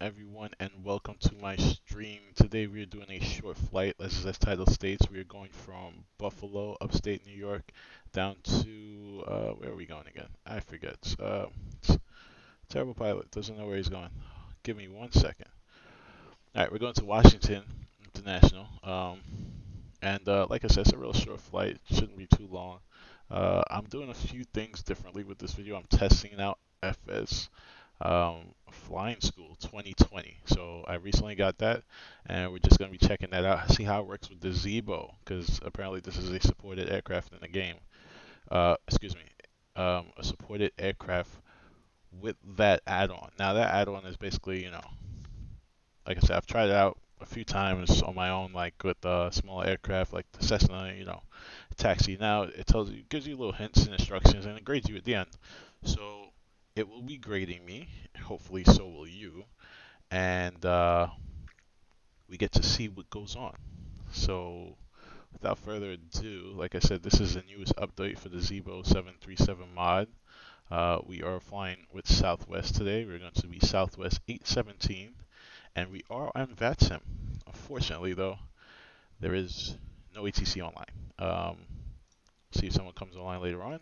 everyone, and welcome to my stream. Today we are doing a short flight. As title states, we are going from Buffalo, upstate New York, down to where are we going again? I forget. Terrible pilot doesn't know where he's going. Give me 1 second. All right, we're going to Washington International, and like I said, it's a real short flight. Shouldn't be too long. I'm doing a few things differently with this video. I'm testing out FS Flying School 2020. So I recently got that, and we're just going to be checking that out, see how it works with the Zibo, because apparently this is a supported aircraft in the game. Excuse me, a supported aircraft with that add-on. Now that add-on is basically, like I said, I've tried it out a few times on my own, like with smaller aircraft, like the Cessna, taxi. Now it tells you, gives you little hints and instructions, and it grades you at the end. So it will be grading me. Hopefully, so will you, and we get to see what goes on. So without further ado, like I said, this is the newest update for the Zibo737 mod. We are flying with Southwest today. We're going to be Southwest 817, and we are on VATSIM. Unfortunately, though, there is no ATC online. See if someone comes online later on.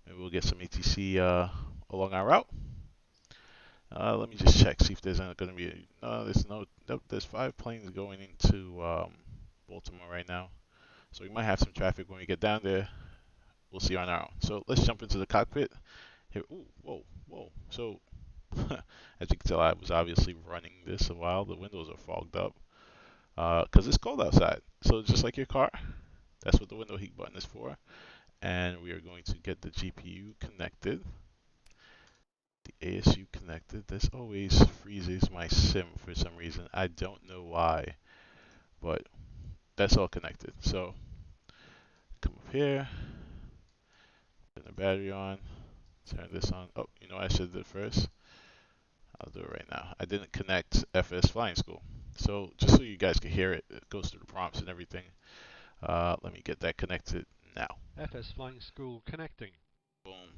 Maybe we'll get some ATC along our route. Let me just check, see if there's going to be. There's no. Nope, there's 5 planes going into Baltimore right now. So we might have some traffic when we get down there. We'll see on our own. So let's jump into the cockpit. Here, ooh, whoa, whoa. So, as you can tell, I was obviously running this a while. The windows are fogged up because it's cold outside. So just like your car, that's what the window heat button is for. And we are going to get the GPU connected, the ASU connected. This always freezes my sim for some reason. I don't know why, but that's all connected. So come up here, turn the battery on, turn this on. Oh, I should have did it first. I'll do it right now. I didn't connect FS Flying School. So just so you guys can hear it, it goes through the prompts and everything. Let me get that connected now. FS Flying School connecting. Boom.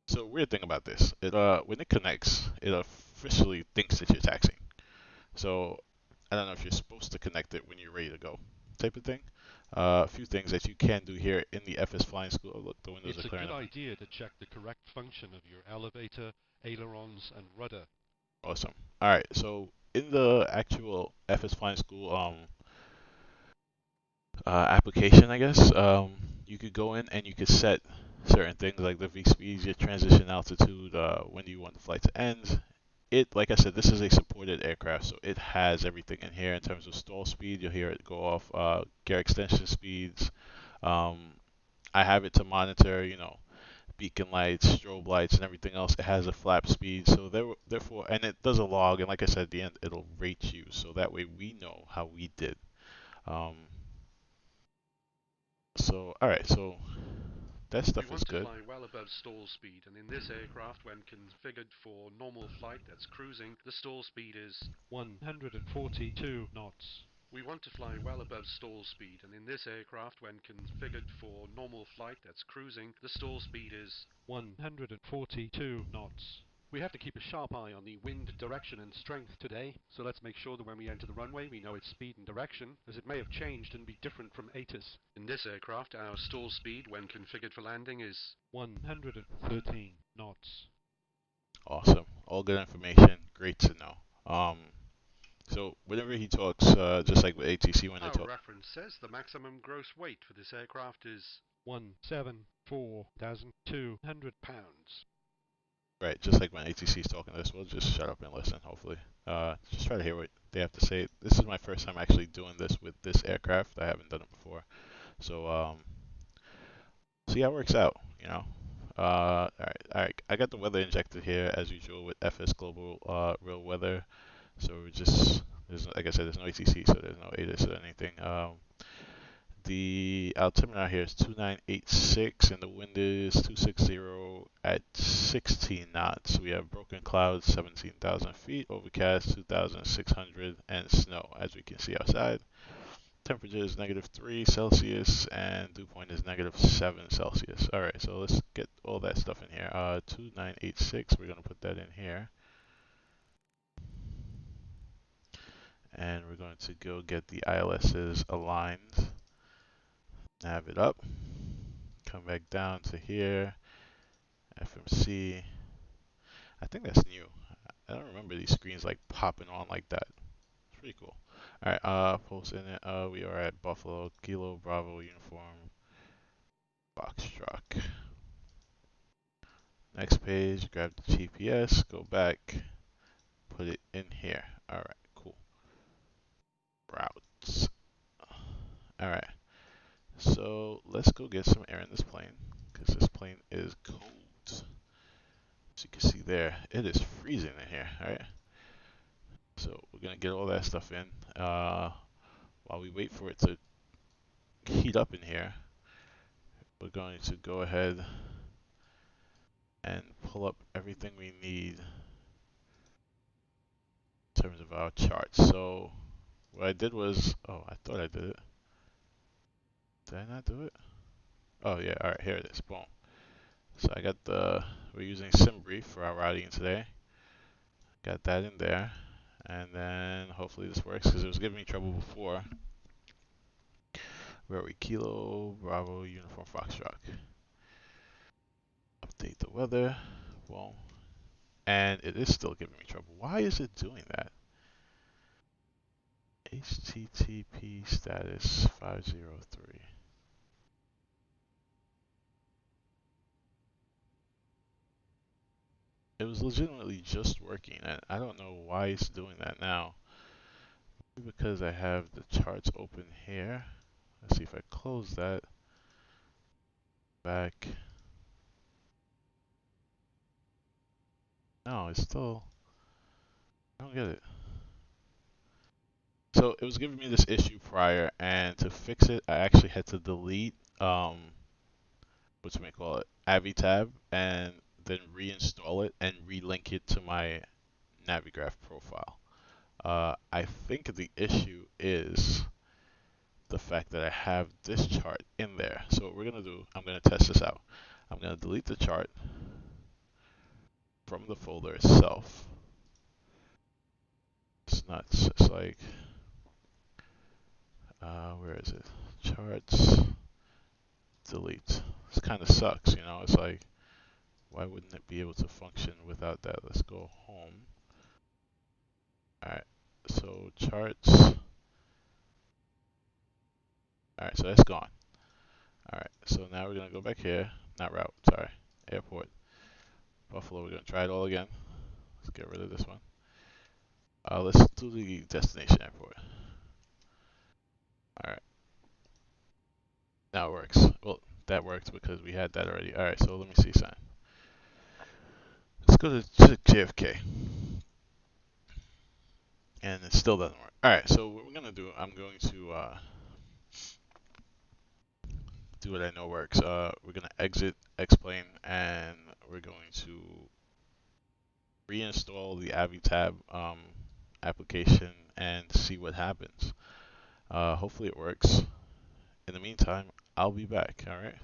So weird thing about this, it when it connects, it officially thinks that you're taxiing. So I don't know if you're supposed to connect it when you're ready to go, type of thing. A few things that you can do here in the FS Flying School. Oh, look, the windows It's are a clearing good up. idea to check the correct function of your elevator, ailerons, and rudder. Awesome. All right, so in the actual FS Flying School application, I guess, you could go in and you could set certain things like the V speeds, your transition altitude, when do you want the flight to end. Like I said, this is a supported aircraft, so it has everything in here in terms of stall speed. You'll hear it go off, gear extension speeds. Um, I have it to monitor, beacon lights, strobe lights, and everything else. It has a flap speed, so therefore, and it does a log, and like I said, at the end, it'll rate you, so that way we know how we did. Um, all right, so that We stuff is want to good. fly well above stall speed, and in this aircraft, when configured for normal flight that's cruising, the stall speed is 142 knots. We want to fly well above stall speed, and in this aircraft, when configured for normal flight that's cruising, the stall speed is 142 knots. We have to keep a sharp eye on the wind direction and strength today, so let's make sure that when we enter the runway we know its speed and direction, as it may have changed and be different from ATIS. In this aircraft, our stall speed when configured for landing is 113 knots. Awesome, all good information. Great to know. So whenever he talks, just like with ATC when they Our talk, reference says the maximum gross weight for this aircraft is 174,200 pounds. right, just like when ATC is talking to us, we'll just shut up and listen. Hopefully, just try to hear what they have to say. This is my first time actually doing this with this aircraft. I haven't done it before, so see how it works out. All right. I got the weather injected here as usual with FS Global Real Weather. So we're just like I said, there's no ATC, so there's no ATIS or anything. The altimeter here is 2986 and the wind is 260 at 16 knots. We have broken clouds, 17,000 feet, overcast 2,600, and snow as we can see outside. Temperature is -3 Celsius and dew point is -7 Celsius. All right, so let's get all that stuff in here. 2986, we're going to put that in here. And we're going to go get the ILSs aligned, nav it up, come back down to here, FMC. I think that's new. I don't remember these screens like popping on like that. It's pretty cool. Alright, post in it. We are at Buffalo, Kilo Bravo Uniform, Foxtrot. Next page, grab the GPS, go back, put it in here. Alright, cool. Routes. Alright, so let's go get some air in this plane, because this plane is cold. As you can see there, it is freezing in here. Alright, so we're going to get all that stuff in. While we wait for it to heat up in here, we're going to go ahead and pull up everything we need in terms of our charts. So what I did was, oh, I thought I did it. Did I not do it? Oh yeah, alright, here it is, boom. So I got we're using SimBrief for our routing today. Got that in there. And then hopefully this works because it was giving me trouble before. Where are we? Kilo, Bravo, Uniform, Foxtrot. Update the weather. Boom. And it is still giving me trouble. Why is it doing that? HTTP status 503. It was legitimately just working, and I don't know why it's doing that now. Maybe because I have the charts open here. Let's see if I close that. Back. No, it's still. I don't get it. So it was giving me this issue prior, and to fix it, I actually had to delete what's it call it, AviTab, and then reinstall it and relink it to my Navigraph profile. I think the issue is the fact that I have this chart in there. So what we're gonna do, I'm gonna test this out. I'm gonna delete the chart from the folder itself. It's nuts. It's like, where is it? Charts, delete. This kind of sucks, you know. It's like, why wouldn't it be able to function without that? Let's go home. All right. So charts. All right. So that's gone. All right. So now we're gonna go back here. Not route. Sorry. Airport. Buffalo. We're gonna try it all again. Let's get rid of this one. Let's do the destination airport. Alright. Now it works. Well, that worked because we had that already. Alright, so let me see something. Let's go to JFK. And it still doesn't work. Alright, so what we're going to do, I'm going to do what I know works. We're going to exit X-Plane and we're going to reinstall the AviTab application and see what happens. Hopefully it works. In the meantime, I'll be back, alright?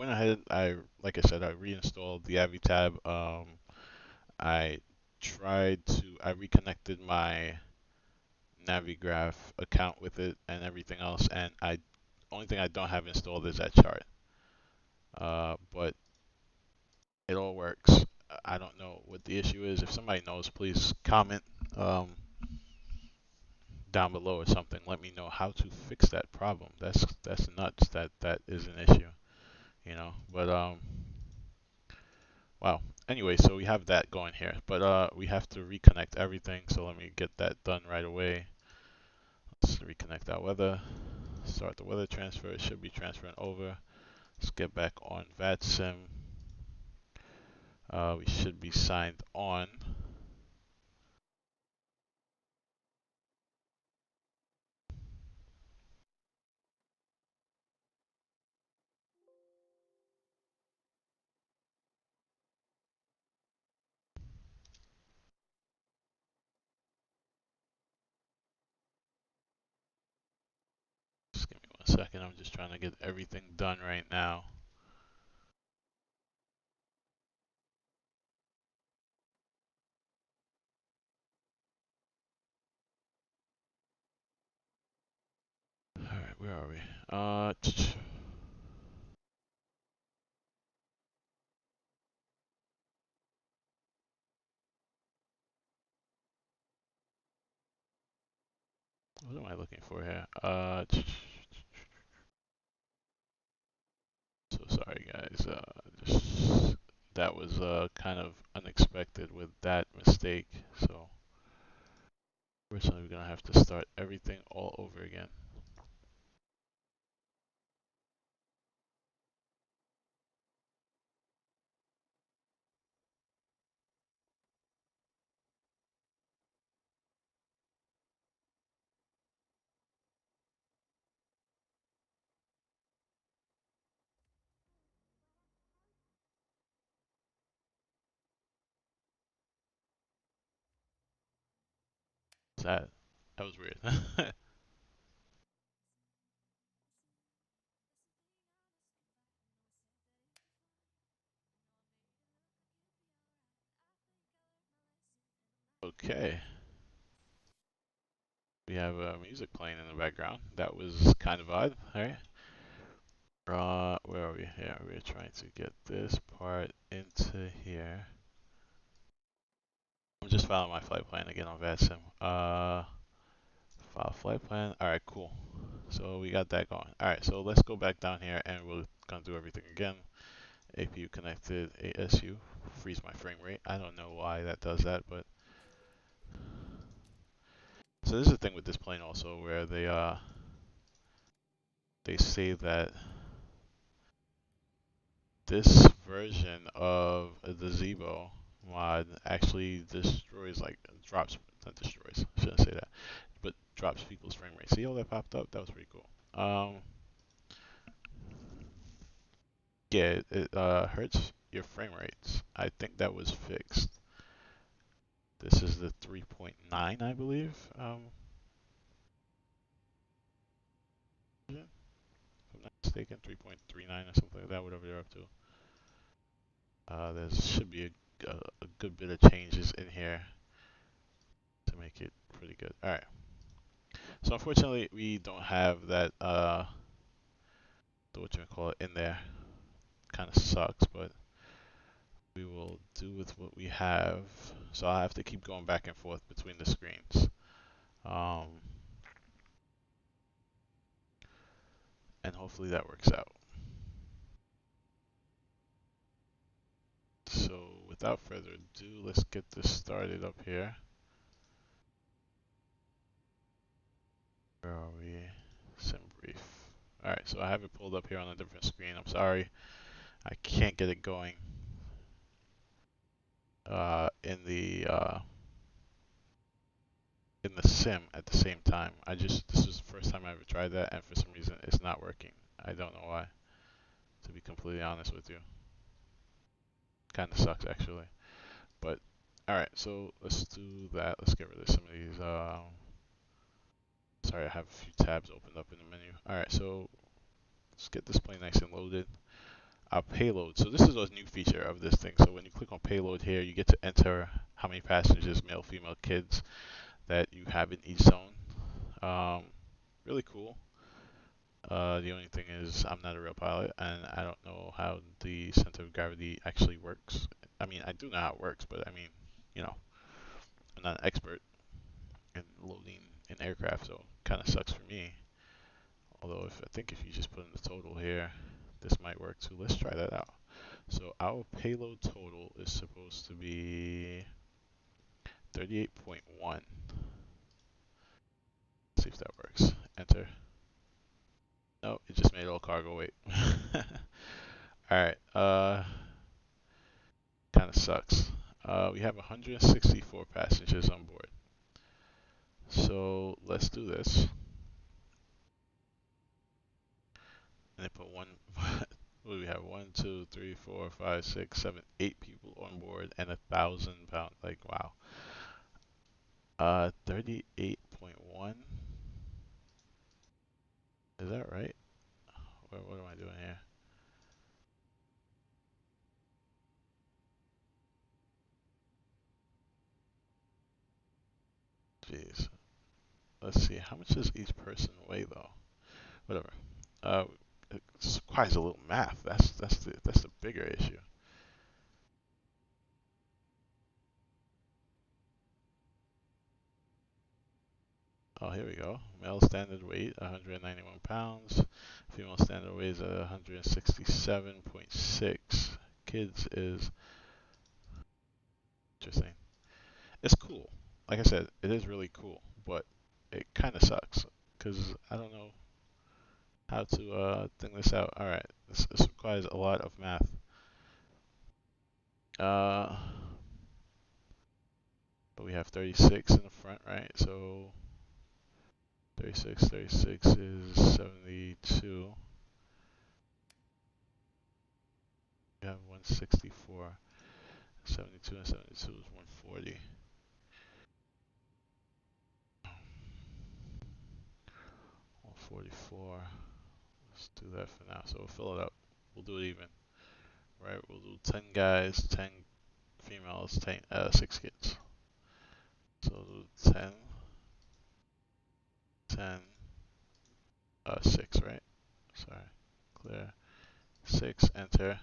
went ahead. Like I said, I reinstalled the Avi tab. I I reconnected my Navigraph account with it and everything else, and I only thing I don't have installed is that chart. But it all works. I don't know what the issue is. If somebody knows, please comment um, down below or something. Let me know how to fix that problem. That's nuts. That is an issue, you know. But wow. Anyway, so we have that going here, but we have to reconnect everything. So let me get that done right away. Let's reconnect our weather. Start the weather transfer. It should be transferring over. Let's get back on VATSIM. We should be signed on. Just give me 1 second. I'm just trying to get everything done right now. All right, where are we? What am I looking for here? So sorry, guys. Just that was kind of unexpected with that mistake. So unfortunately, we're gonna have to start everything all over again. That that was weird. Okay, we have music playing in the background. That was kind of odd. All right. Where are we? Yeah, we're trying to get this part into here. I'm just filing my flight plan again on VATSIM. File flight plan. All right, cool. So we got that going. All right, so let's go back down here and we're gonna do everything again. APU connected, ASU. Freeze my frame rate. I don't know why that does that, but so this is the thing with this plane also, where they say that this version of the Zibo mod actually destroys, like drops, not destroys, I shouldn't say that, but drops people's frame rate. See how that popped up? That was pretty cool. Yeah, it hurts your frame rates. I think that was fixed. This is the 3.9, I believe. If I'm not mistaken, 3.39 or something like that, whatever they're up to. There should be a good bit of changes in here to make it pretty good. All right. So unfortunately, we don't have that what you call it in there. Kind of sucks, but we will do with what we have. So I have to keep going back and forth between the screens. Um, and hopefully that works out. So without further ado, let's get this started up here. Where are we? Sim brief. Alright, so I have it pulled up here on a different screen. I'm sorry, I can't get it going in the sim at the same time. This is the first time I ever tried that, and for some reason it's not working. I don't know why, to be completely honest with you. Kind of sucks actually. But alright, so let's do that. Let's get rid of some of these. Sorry, I have a few tabs opened up in the menu. Alright, so let's get this plane nice and loaded. our payload. So this is a new feature of this thing. So when you click on payload here, you get to enter how many passengers, male, female, kids, that you have in each zone. Um, really cool. The only thing is I'm not a real pilot and I don't know how the center of gravity actually works. I mean, I do know how it works, but I mean, you know, I'm not an expert in loading an aircraft, so kind of sucks for me. Although if I think if you just put in the total here, this might work too. Let's try that out. So our payload total is supposed to be 38.1. See if that works. Enter. No, it just made all cargo weight. Alright, kind of sucks. We have 164 passengers on board. So let's do this. And they put one, what do we have? 1, 2, 3, 4, 5, 6, 7, 8 people on board and 1,000 pounds. Like, wow. 38.1. Is that right? What am I doing here? Jeez. Let's see. How much does each person weigh though? Whatever. Uh, it requires a little math. That's the bigger issue. Oh, here we go. Male standard weight 191 pounds. Female standard weight is 167.6. Kids is interesting. It's cool. Like I said, it is really cool, but it kind of sucks because I don't know how to think this out. All right, this requires a lot of math. Uh, but we have 36 in the front, right? So 36 is 72. We have 164. 72 and 72 is 140. 144. Let's do that for now. So we'll fill it up. We'll do it even. Right? We'll do 10 guys, 10 females, 6 kids. So we'll do 10, 10, 6, right? Sorry. Clear. 6, enter.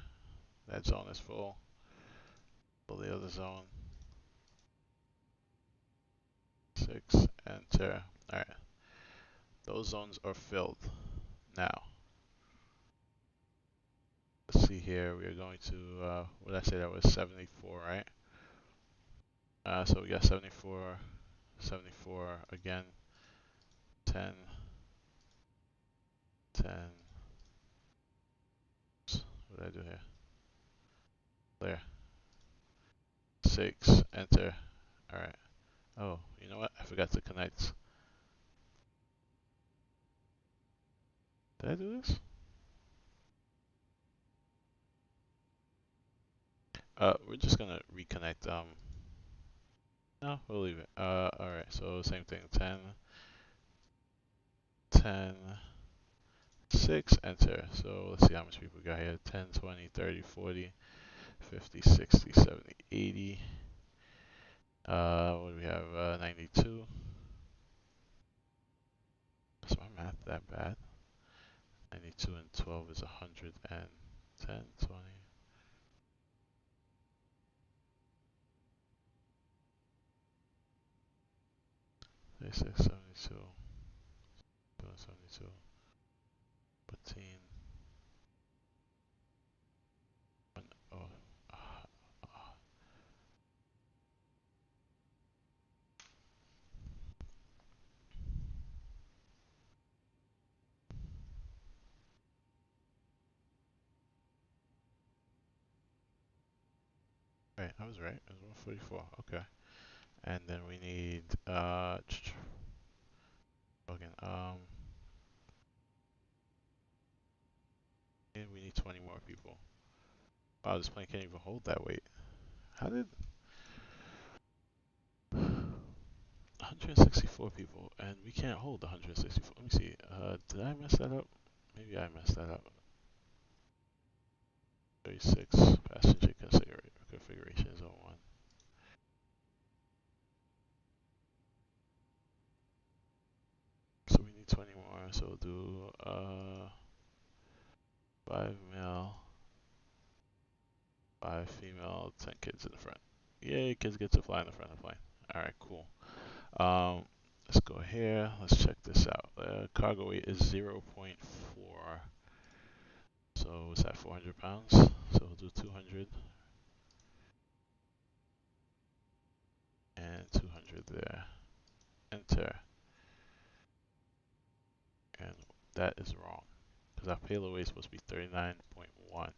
That zone is full. Fill the other zone. 6, enter. Alright. Those zones are filled. Now, let's see here. We are going to, what did I say? That was 74, right? So we got 74, 74 again. 10, 10. What did I do here? Clear. 6, enter. Alright. Oh, you know what? I forgot to connect. Did I do this? We're just gonna reconnect. No, we'll leave it. Alright, so same thing. 10, 10, 6, enter. So let's see how much people got here. 10, 20, 30, 40, 50, 60, 70, 80. What do we have? 92. Is my math that bad? 92 and 12 is 110, 20. 36, 72, 72, 14, oh, right, I was right. It was 144. Okay. And then we need again. And we need 20 more people. Wow, this plane can't even hold that weight. How did 164 people and we can't hold 164? Let me see. Did I mess that up? Maybe I messed that up. 36 passenger configuration zone 1. So we need 20 more. So we'll do 5 male, 5 female, 10 kids in the front. Yay, kids get to fly in the front of the plane. Alright, cool. Let's go here. Let's check this out. Cargo weight is 0.4. So what's that, 400 pounds? So we'll do 200 and 200 there. Enter. And that is wrong, because our payload weight is supposed to be 39.1.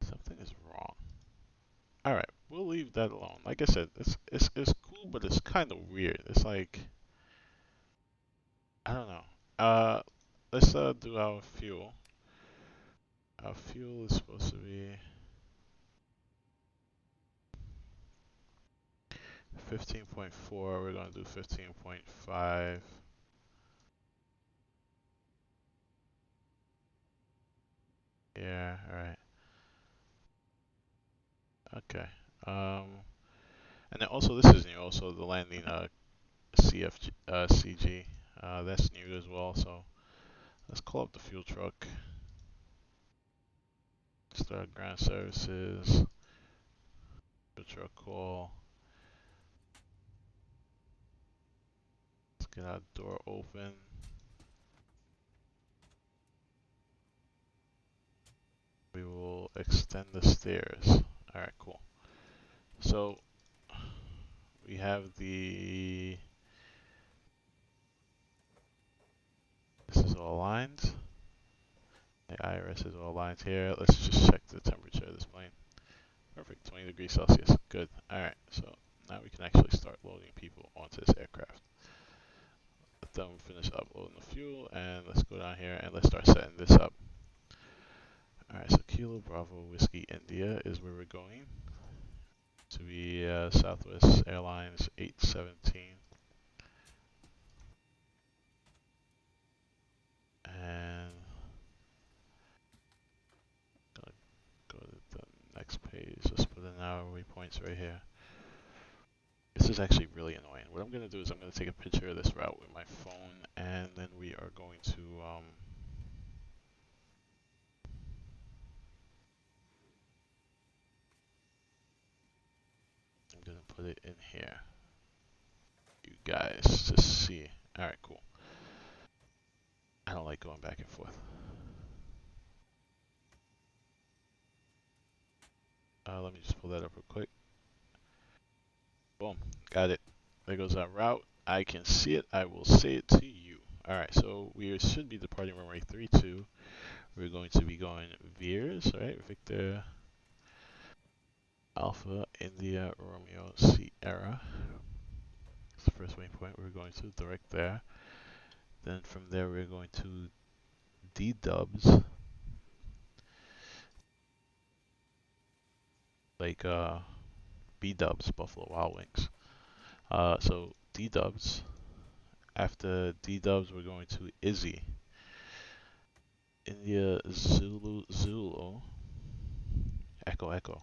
Something is wrong. Alright, we'll leave that alone. Like I said, it's cool, but it's kind of weird. It's like, I don't know. Let's do our fuel. Our fuel is supposed to be 15.4. We're gonna do 15.5. Yeah, alright. Okay. And then also this is new. Also the landing CG. That's new as well. So let's call up the fuel truck. Start ground services. Fuel truck call. Let's get our door open. We will extend the stairs. Alright, cool. So we have the, this is all aligned. The IRS is all aligned here. Let's just check the temperature of this plane. Perfect, 20 degrees Celsius. Good. Alright, so now we can actually start loading people onto this aircraft. Let them finish uploading the fuel, and let's go down here and let's start setting this up. Alright, so Kilo Bravo Whiskey India is where we're going. To be Southwest Airlines 817. And go to the next page. Let's put in our waypoints right here. This is actually really annoying. What I'm going to do is I'm going to take a picture of this route with my phone, and then we are going to I'm going to put it in here. You guys to see. Alright, cool. I don't like going back and forth. Let me just pull that up real quick. Boom, got it. There goes our route. I can see it. I will say it to you. Alright, so we should be departing runway 32. We're going to be going Veers, right? Victor, Alpha, India, Romeo, Sierra. That's the first waypoint we're going to, direct there. Then from there we're going to D-dubs. Like B-dubs, Buffalo Wild Wings. So D-dubs. After D-dubs we're going to Izzy. India, Zulu, Zulu. Echo, Echo.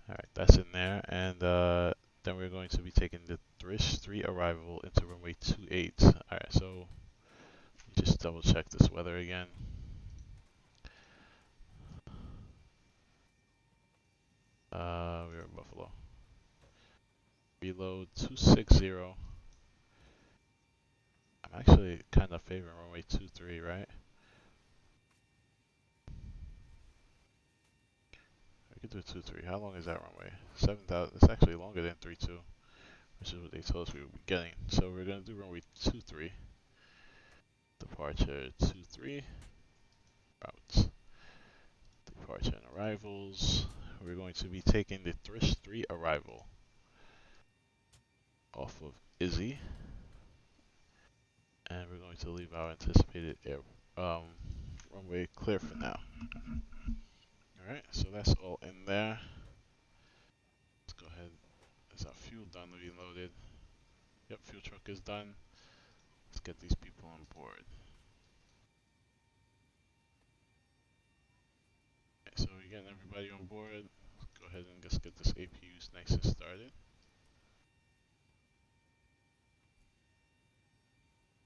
Alright, that's in there. And then we're going to be taking the Thrish 3 arrival into runway 28. Alright, so just double check this weather again. We're in Buffalo. Reload 260. I'm actually kind of favoring runway 23, right? We could do 23. How long is that runway? 7,000. It's actually longer than 32, which is what they told us we would be getting. So we're going to do runway 23. Departure 23. Routes. Departure and arrivals. We're going to be taking the Thrish 3 arrival off of Izzy. And we're going to leave our anticipated runway clear for now. Alright, so that's all in there. Let's go ahead. Is our fuel done? Being loaded? Yep, fuel truck is done. Let's get these people on board. Okay, so we're getting everybody on board. Let's go ahead and just get this APUs nice and started.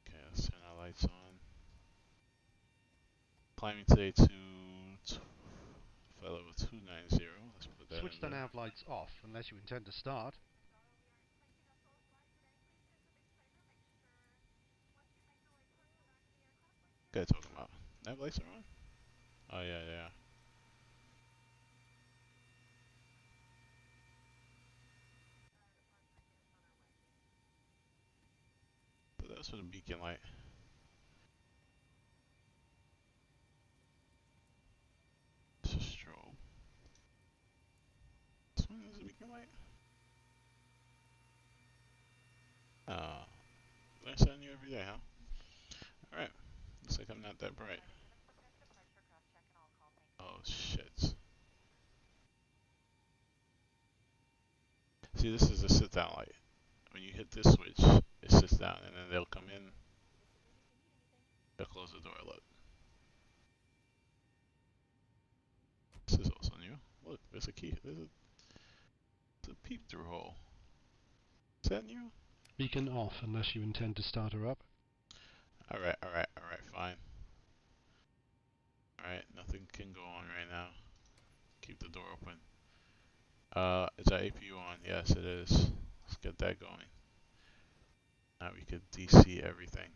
Okay, let's turn our lights on. Climbing today to flight level 290. Let's put that Switch in the there. nav lights off unless you intend to start. What are you talking about? Nav lights are on? Oh yeah, yeah. But that's for the beacon light. It's a strobe. This one is a beacon light? Oh. Learn something new every day, huh? Alright. Looks like I'm not that bright. Oh shit. See, this is a sit down light. When you hit this switch, it sits down and then they'll come in, they'll close the door. Look. This is also new. Look, there's a key. There's a peep through hole. Is that new? Beacon off unless you intend to start her up. Alright, alright, alright, fine. Alright, nothing can go on right now. Keep the door open. Is our APU on? Yes, it is. Let's get that going. Now we could DC everything.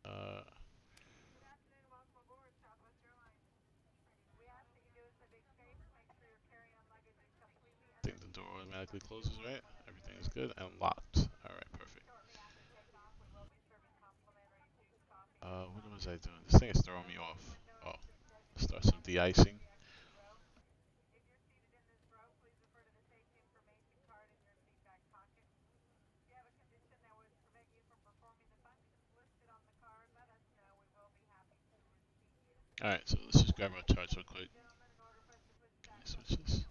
Uh, I think the door automatically closes, right? Everything is good and locked. Alright, perfect. What was I doing? This thing is throwing me off. Oh, start some de-icing. Alright, so let's just grab our charts real quick. Can I switch this?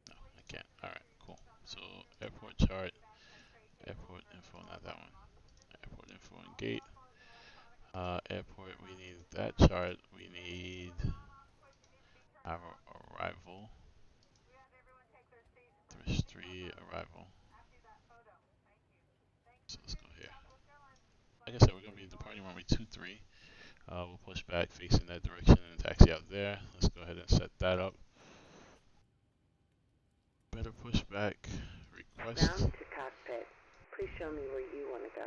No, I can't. Alright, cool. So, airport chart, airport info, not that one. Airport info and gate. Airport, we need that chart. We need our arrival. Thrish 3 arrival. So let's go here. Like I said, we're going to be departing runway 23. We'll push back facing that direction and taxi out there. Let's go ahead and set that up. Better push back. Request. Bound to cockpit. Please show me where you want to go.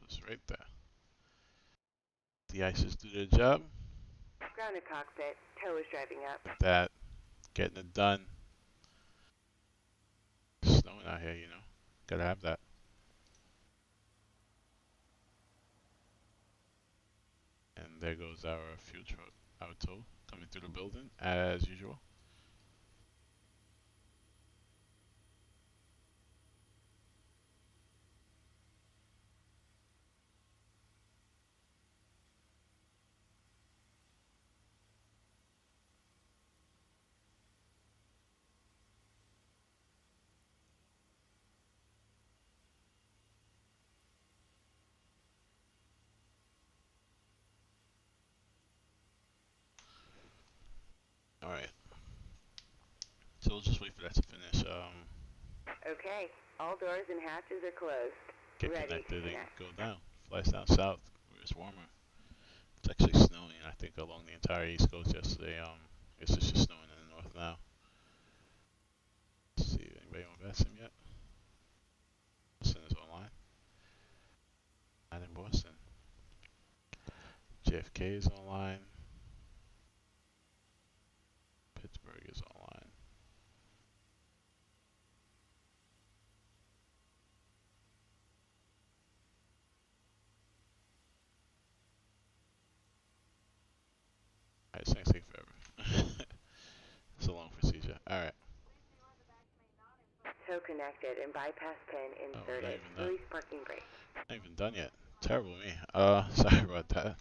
Push right there. The ices do their job. Ground to cockpit. Tow is driving up. That. Getting it done. Snowing out here, you know. Gotta have that. And there goes our fuel truck, our tow, coming through the building as usual. Alright. So we'll just wait for that to finish. Okay. All doors and hatches are closed. Get Ready to connected and connect. go down. Flies down south where it's warmer. It's actually snowing, I think, along the entire East Coast yesterday. It's just snowing in the north now. Let's see, anybody on Boston yet? Boston is online. Not in Boston. JFK is online. Pittsburgh is online. Alright, it's gonna take forever. It's a long procedure. Alright. Tow connected and bypass pin Oh, we're not inserted. even done. Release parking brake. Not even done yet. Terrible me. Sorry about that.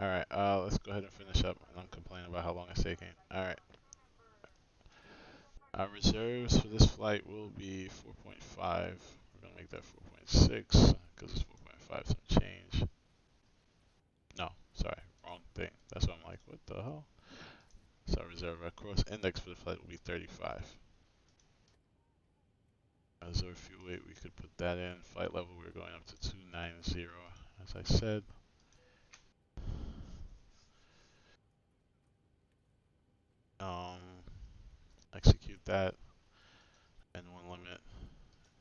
Alright, let's go ahead and finish up. And I'm complaining about how long it's taking. Alright. Our reserves for this flight will be 4.5. We're gonna make that 4.6 because it's 4.5 some change. No, sorry, wrong thing. That's why I'm like, what the hell? So our reserve, our cross index for the flight will be 35. Reserve fuel weight, we could put that in. Flight level, we're going up to 290, as I said. Execute that. And one limit.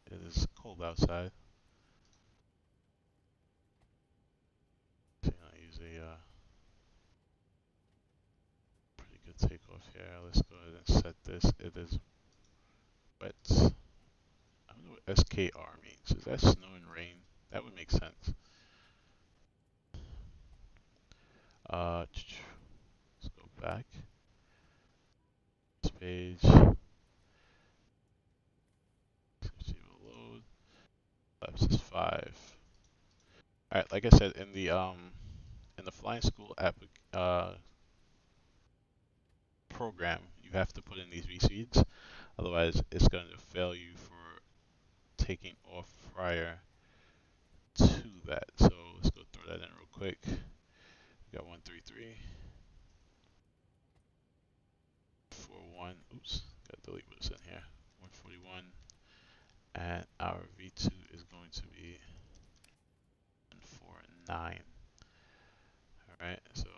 It is cold outside. So I use a pretty good takeoff here. Let's go ahead and set this. It is wet. I don't know what SKR means. Is that snow and rain? That would make sense. Let's go back. This page. Receive a load. Flaps is 5. Alright, like I said, in the flying school app program, you have to put in these V-speeds. Otherwise, it's going to fail you for taking off prior to that. So let's go throw that in real quick. We got 133, 41. Oops, gotta delete what's in here. 141, and our V2 is going to be 149. All right, so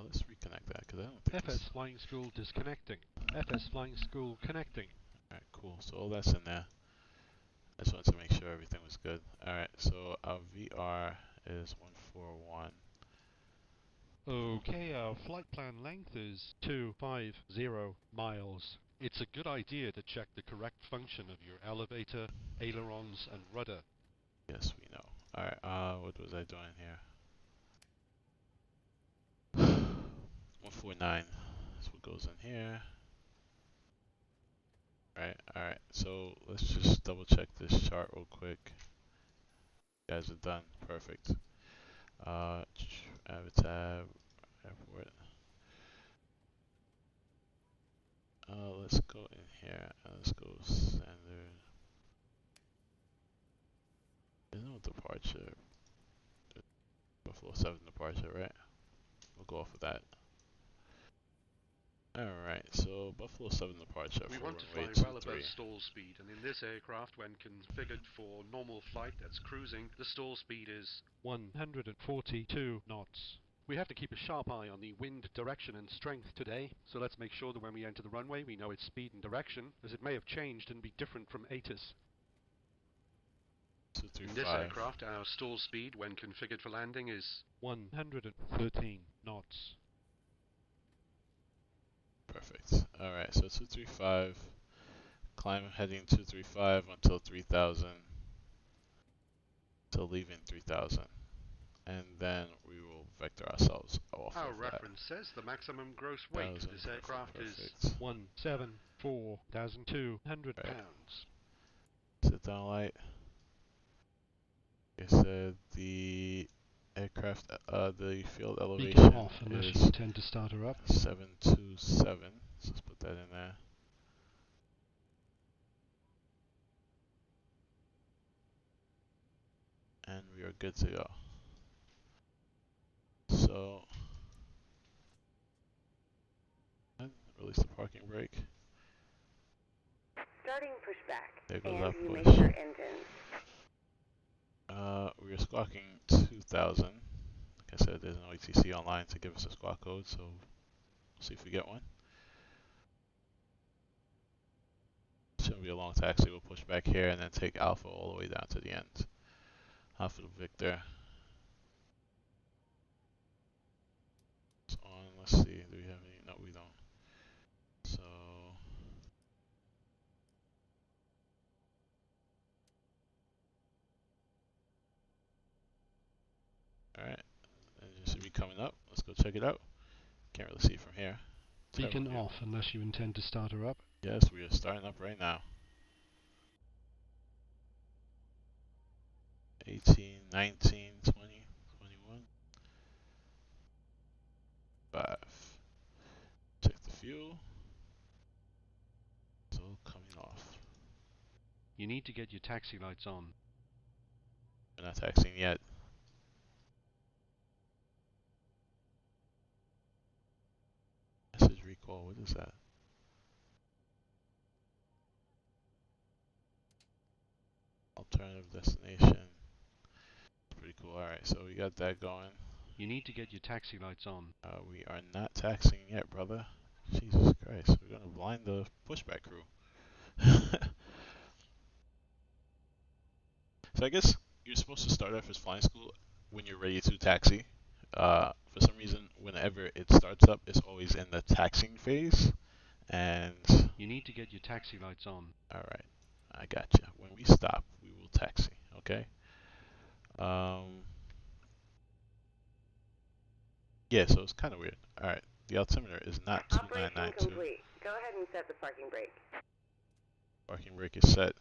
let's reconnect that because I don't think FS Flying School disconnecting. FS Flying School connecting. Alright, cool. So all that's in there. I just wanted to make sure everything was good. Alright, so our VR is 141. Okay, our flight plan length is 250 miles. It's a good idea to check the correct function of your elevator, ailerons, and rudder. Yes, we know. Alright, what was I doing here? 149. That's what goes in here. Alright, so let's just double check this chart real quick. You guys are done. Perfect. Avatar, airport. Let's go in here and let's go standard. There's no departure. Buffalo 7 departure, right? We'll go off of that. Alright, so Buffalo 7 departure We for want to fly runway well 23. above stall speed, and in this aircraft, when configured for normal flight that's cruising, the stall speed is 142 knots. We have to keep a sharp eye on the wind direction and strength today, so let's make sure that when we enter the runway we know its speed and direction, as it may have changed and be different from ATIS. In this 235. aircraft, our stall speed when configured for landing is 113 knots. Perfect. Alright, so 235. Climb heading 235 until 3000. Till leaving 3000. And then we will vector ourselves off Our of reference says the maximum gross weight of this aircraft is 174,200 pounds. Sit down light. Like I said, the aircraft, the field elevation Beacon off unless is you intend to start her up. 727. So let's put that in there. And we are good to go. So, release the parking brake. Starting pushback. There goes And our you push. make your engines. We are squawking 2000. Like I said, there's no ATC online to give us a squawk code, so we'll see if we get one. Shouldn't be a long taxi. We'll push back here and then take Alpha all the way down to the end. Alpha to Victor. It's on. Let's see. Alright, engine should be coming up. Let's go check it out. Can't really see from here. Beacon Terrible view. off unless you intend to start her up. Yes, we are starting up right now. 18, 19, 20, 21, 5. Check the fuel. It's all coming off. You need to get your taxi lights on. We're not taxiing yet. Message recall, what is that? Alternative destination. Pretty cool. Alright, so we got that going. You need to get your taxi lights on. We are not taxiing yet, brother. Jesus Christ, we're gonna blind the pushback crew. So I guess you're supposed to start FSFlying school when you're ready to taxi. For some reason, whenever it starts up, it's always in the taxiing phase. And You need to get your taxi lights on. alright, I gotcha. When we stop, we will taxi, okay? Yeah, so it's kind of weird. Alright, the altimeter is not Operation 2992. complete. Go ahead and set the parking brake. Parking brake is set.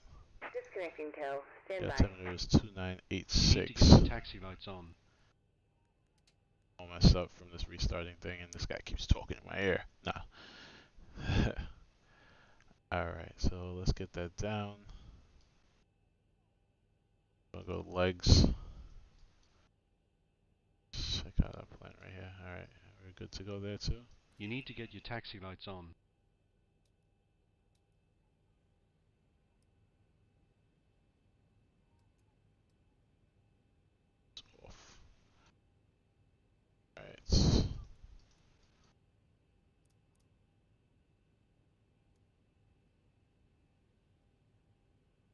Disconnecting tow. Stand The by. altimeter is You need to get 2986. your taxi lights on. All messed up from this restarting thing, and this guy keeps talking in my ear. Nah. Alright, so let's get that down. We'll go legs. Check out our plan right here. Alright, we're good to go there too. You need to get your taxi lights on. It's off. Alright.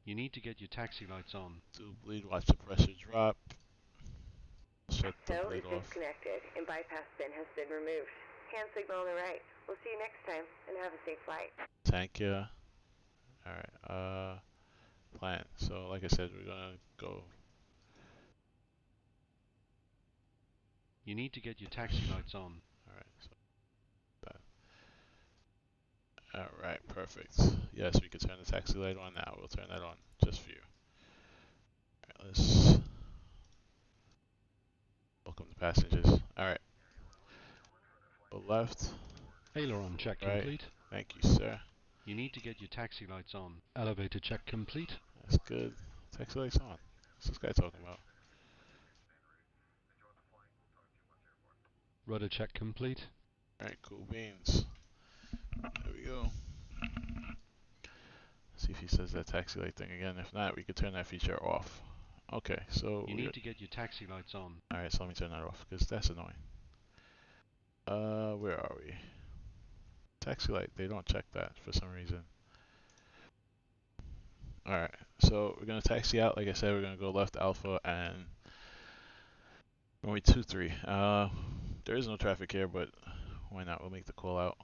You need to get your taxi lights on. Do bleed, watch the pressure drop. Shut the Tow bleed is off. disconnected and bypass bin has been removed. Hand signal on the right. We'll see you next time and have a safe flight. Thank you. Alright, plan. So like I said, we're gonna go. You need to get your taxi lights on. Alright, so that. Alright, perfect. Yes, we can turn the taxi light on now. We'll turn that on just for you. Alright, let's welcome the passengers. Alright. Go left. Aileron check Right. complete. Thank you, sir. You need to get your taxi lights on. Elevator check complete. That's good. Taxi lights on. What's this guy talking about? Rudder check complete. Alright, cool beans. There we go. See if he says that taxi light thing again. If not, we could turn that feature off. Okay, so You need to get your taxi lights on. alright, so let me turn that off because that's annoying. Where are we? Taxi light, they don't check that for some reason. Alright, so we're gonna taxi out. Like I said, we're gonna go left Alpha and runway 23. There is no traffic here, but why not? We'll make the call out.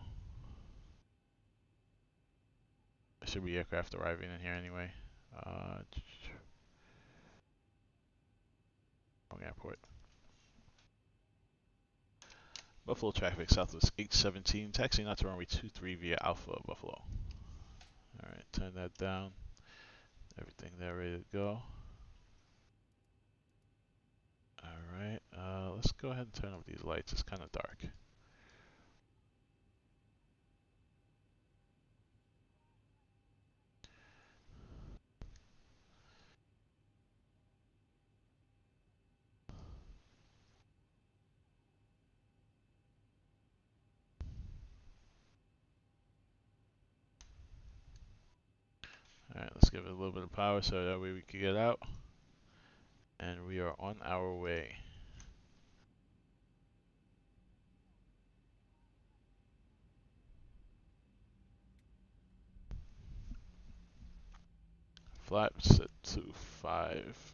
There should be aircraft arriving in here anyway. Wrong airport. Buffalo traffic, Southwest 817, taxiing out to runway 23 via Alpha Buffalo. Alright, turn that down. Everything there ready to go. Alright, let's go ahead and turn off these lights. It's kind of dark. Alright, let's give it a little bit of power so that way we can get out. And we are on our way. Flap set to 5.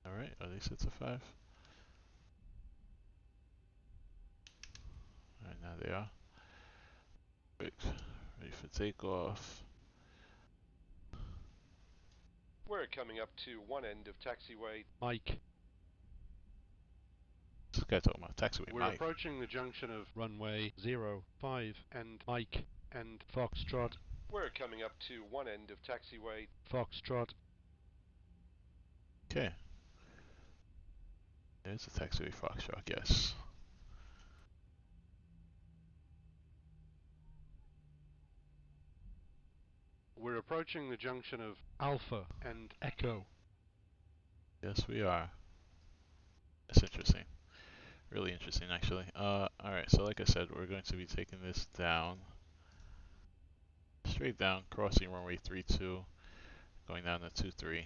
Alright, are they set to 5? Alright, now they are. Perfect. Ready for takeoff. We're coming up to one end of taxiway. Mike. This guy talking about taxiway We're Mike. approaching the junction of runway 05 and Mike and Foxtrot. We're coming up to one end of taxiway. Foxtrot. Okay. There's a taxiway Foxtrot, I guess. We're approaching the junction of Alpha and Echo. Yes, we are. That's interesting. Really interesting, actually. Alright, so like I said, we're going to be taking this down. Straight down, crossing runway 32, going down to 23.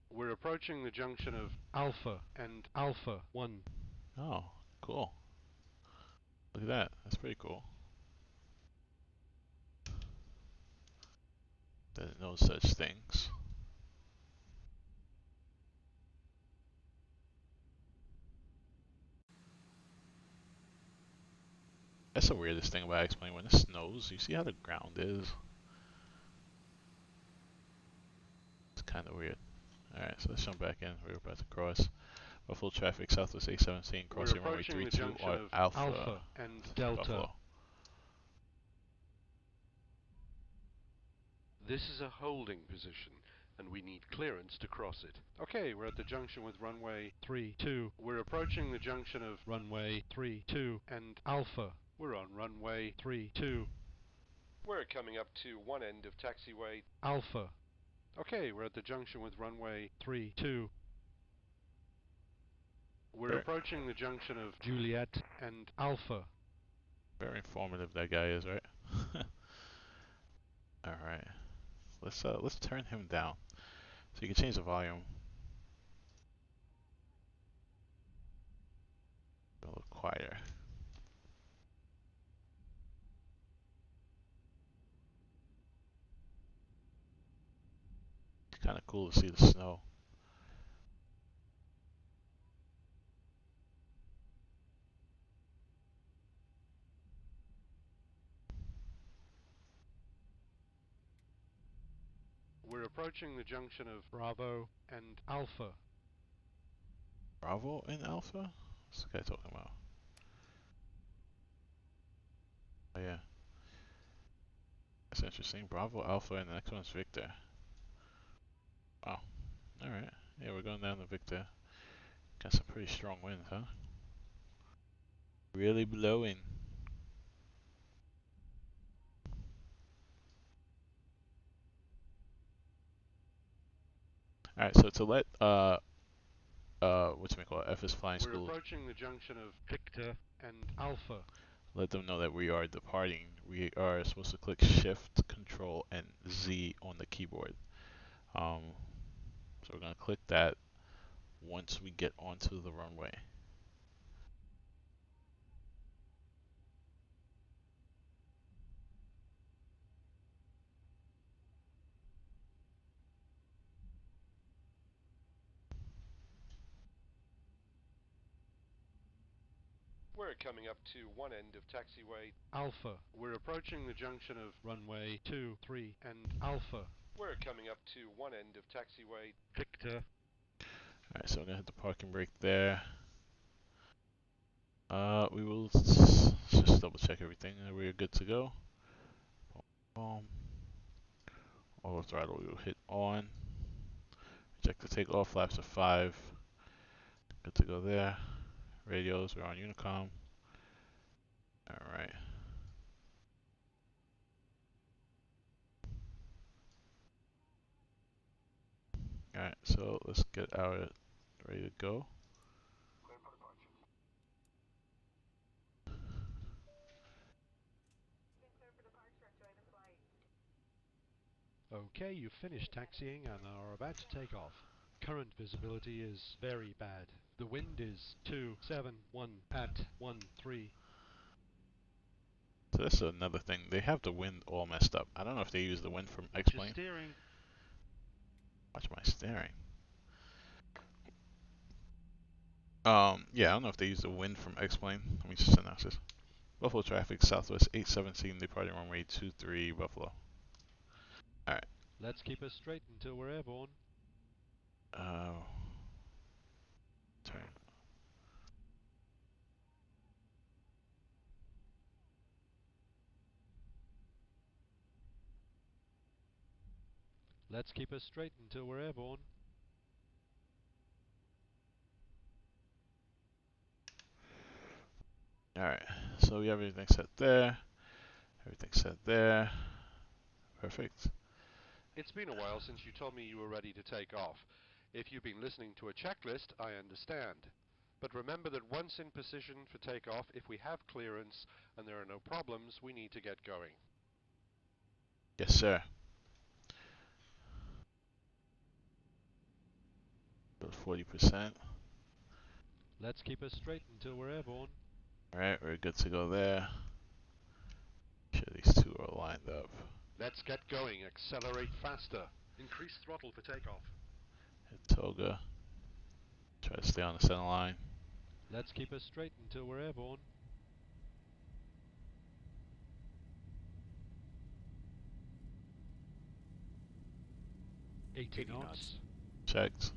We're approaching the junction of Alpha and Alpha 1. Oh, cool. Look at that. That's pretty cool. Didn't know such things. That's the weirdest thing about X-Plane. When it snows, you see how the ground is? It's kind of weird. Alright, so let's jump back in. We're about to cross. Buffalo traffic, Southwest 817, crossing runway 32 or Alpha and Delta. Buffalo. This is a holding position, and we need clearance to cross it. Okay, we're at the junction with runway 32. We're approaching the junction of runway 32 and Alpha. We're on runway 32. We're coming up to one end of taxiway Alpha. Okay, we're at the junction with runway 32. We're approaching the junction of Juliet and Alpha. Very informative that guy is, right? Alright. Let's turn him down. So you can change the volume. A little quieter. It's kinda cool to see the snow. We're approaching the junction of Bravo and Alpha. Bravo and Alpha? What's the guy talking about? Oh yeah. That's interesting. Bravo, Alpha, and the next one's Victor. Wow. Alright. Yeah, we're going down to Victor. Got some pretty strong winds, huh? Really blowing. Alright, so to let whatchamacallit, FSFlying School, we're approaching the junction of Victor and Alpha. Let them know that we are departing. We are supposed to click Shift, Control, and Z on the keyboard. So we're gonna click that once we get onto the runway. We're coming up to one end of taxiway Alpha. We're approaching the junction of runway 2, 3, and Alpha. We're coming up to one end of taxiway Victor. Alright, so I'm gonna hit the parking brake there. We will just double check everything. We're good to go. Boom. Auto throttle we will hit on. Check the takeoff, flaps of 5. Good to go there. Radios, we're on Unicom. Alright. Alright, so let's get our ready to go. Okay, you've finished taxiing and are about to take off. Current visibility is very bad. The wind is 271 at 13. So that's another thing. They have the wind all messed up. I don't know if they use the wind from Watch your X-Plane. steering. Watch my steering. Yeah, I don't know if they use the wind from X-Plane. Let me just announce this. Buffalo traffic, Southwest 817, departing runway 23, Buffalo. Alright. Let's keep us straight until we're airborne. Turn. Let's keep us straight until we're airborne. Alright, so we have everything set there. Everything set there. Perfect. It's been a while since you told me you were ready to take off. If you've been listening to a checklist, I understand. But remember that once in position for takeoff, if we have clearance and there are no problems, we need to get going. Yes, sir. Go 40%. Let's keep us straight until we're airborne. Alright, we're good to go there. Make sure these two are lined up. Let's get going. Accelerate faster. Increase throttle for takeoff. Hit toga. Try to stay on the center line. Let's keep us straight until we're airborne. 80 knots. Checked.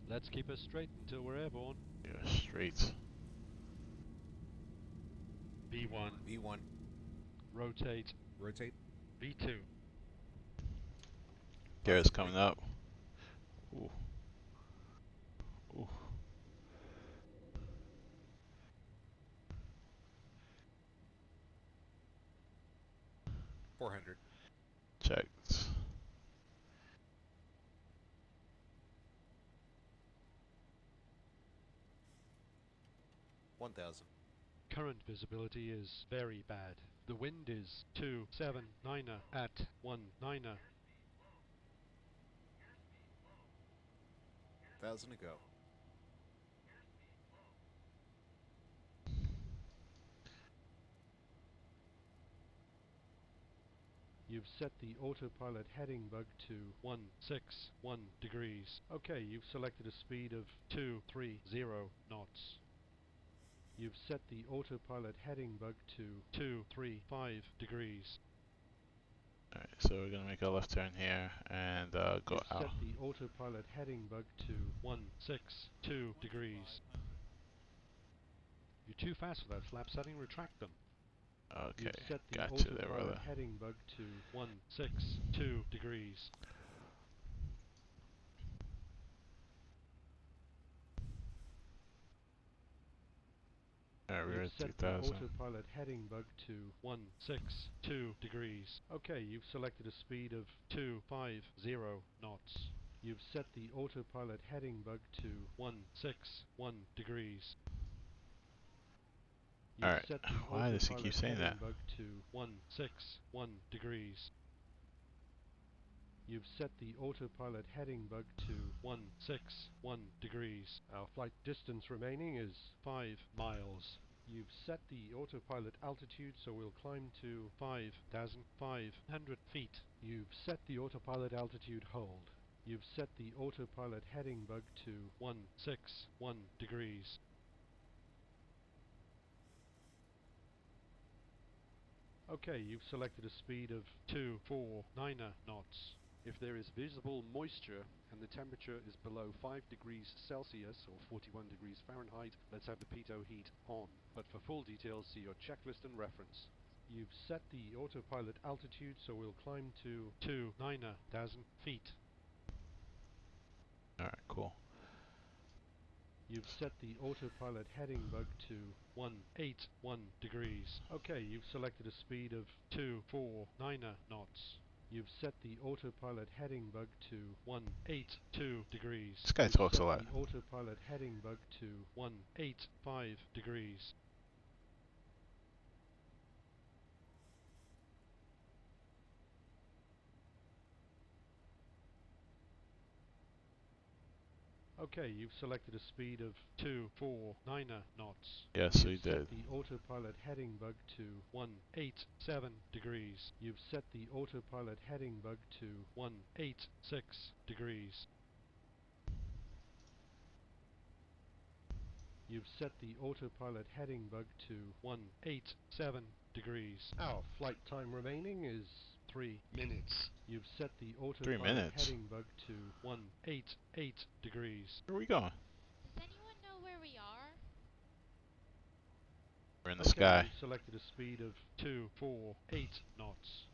Let's keep us straight until we're airborne. You're straight. V1. V1. Rotate. Rotate. V2. Garrett's coming up. Ooh. Ooh. .400. Checked. .1000. Current visibility is very bad. The wind is 279 at 19. 1,000 to go. You've set the autopilot heading bug to 161 degrees. Okay, you've selected a speed of 230 knots. You've set the autopilot heading bug to 235 degrees. Alright, so we're gonna make a left turn here and go You've out. set the autopilot heading bug to 162 degrees. You're too fast for that flap setting, retract them. Okay, You've set the got you there, autopilot brother. heading bug to 162 degrees. Alright, we're You've at set the 3,000. autopilot heading bug to 162 degrees. Okay, you've selected a speed of 250 knots. You've set the autopilot heading bug to 161 degrees. You've Alright, set the why does he autopilot keep saying heading that? bug to 161 degrees. You've set the autopilot heading bug to 161 degrees. Our flight distance remaining is 5 miles. You've set the autopilot altitude, so we'll climb to 5,500 feet. You've set the autopilot altitude hold. You've set the autopilot heading bug to 161 degrees. Okay, you've selected a speed of 249 knots. If there is visible moisture and the temperature is below 5 degrees Celsius or 41 degrees Fahrenheit, let's have the pitot heat on. But for full details, see your checklist and reference. You've set the autopilot altitude, so we'll climb to 29,000 feet. Alright, cool. You've set the autopilot heading bug to 181 degrees. Okay, you've selected a speed of 249 knots. You've set the autopilot heading bug to 182 degrees. This guy You've talks set a lot. the autopilot heading bug to 185 degrees. Okay, you've selected a speed of 249 knots. Yes, we You've did. set the autopilot heading bug to 187 degrees. You've set the autopilot heading bug to 186 degrees. You've set the autopilot heading bug to 187 degrees. Our flight time remaining is 3 minutes. You've set the 3 autopilot minutes? heading bug to 188 degrees. Where are we going? Does anyone know where we are? We're in the Okay, sky. you've selected a speed of 248 knots.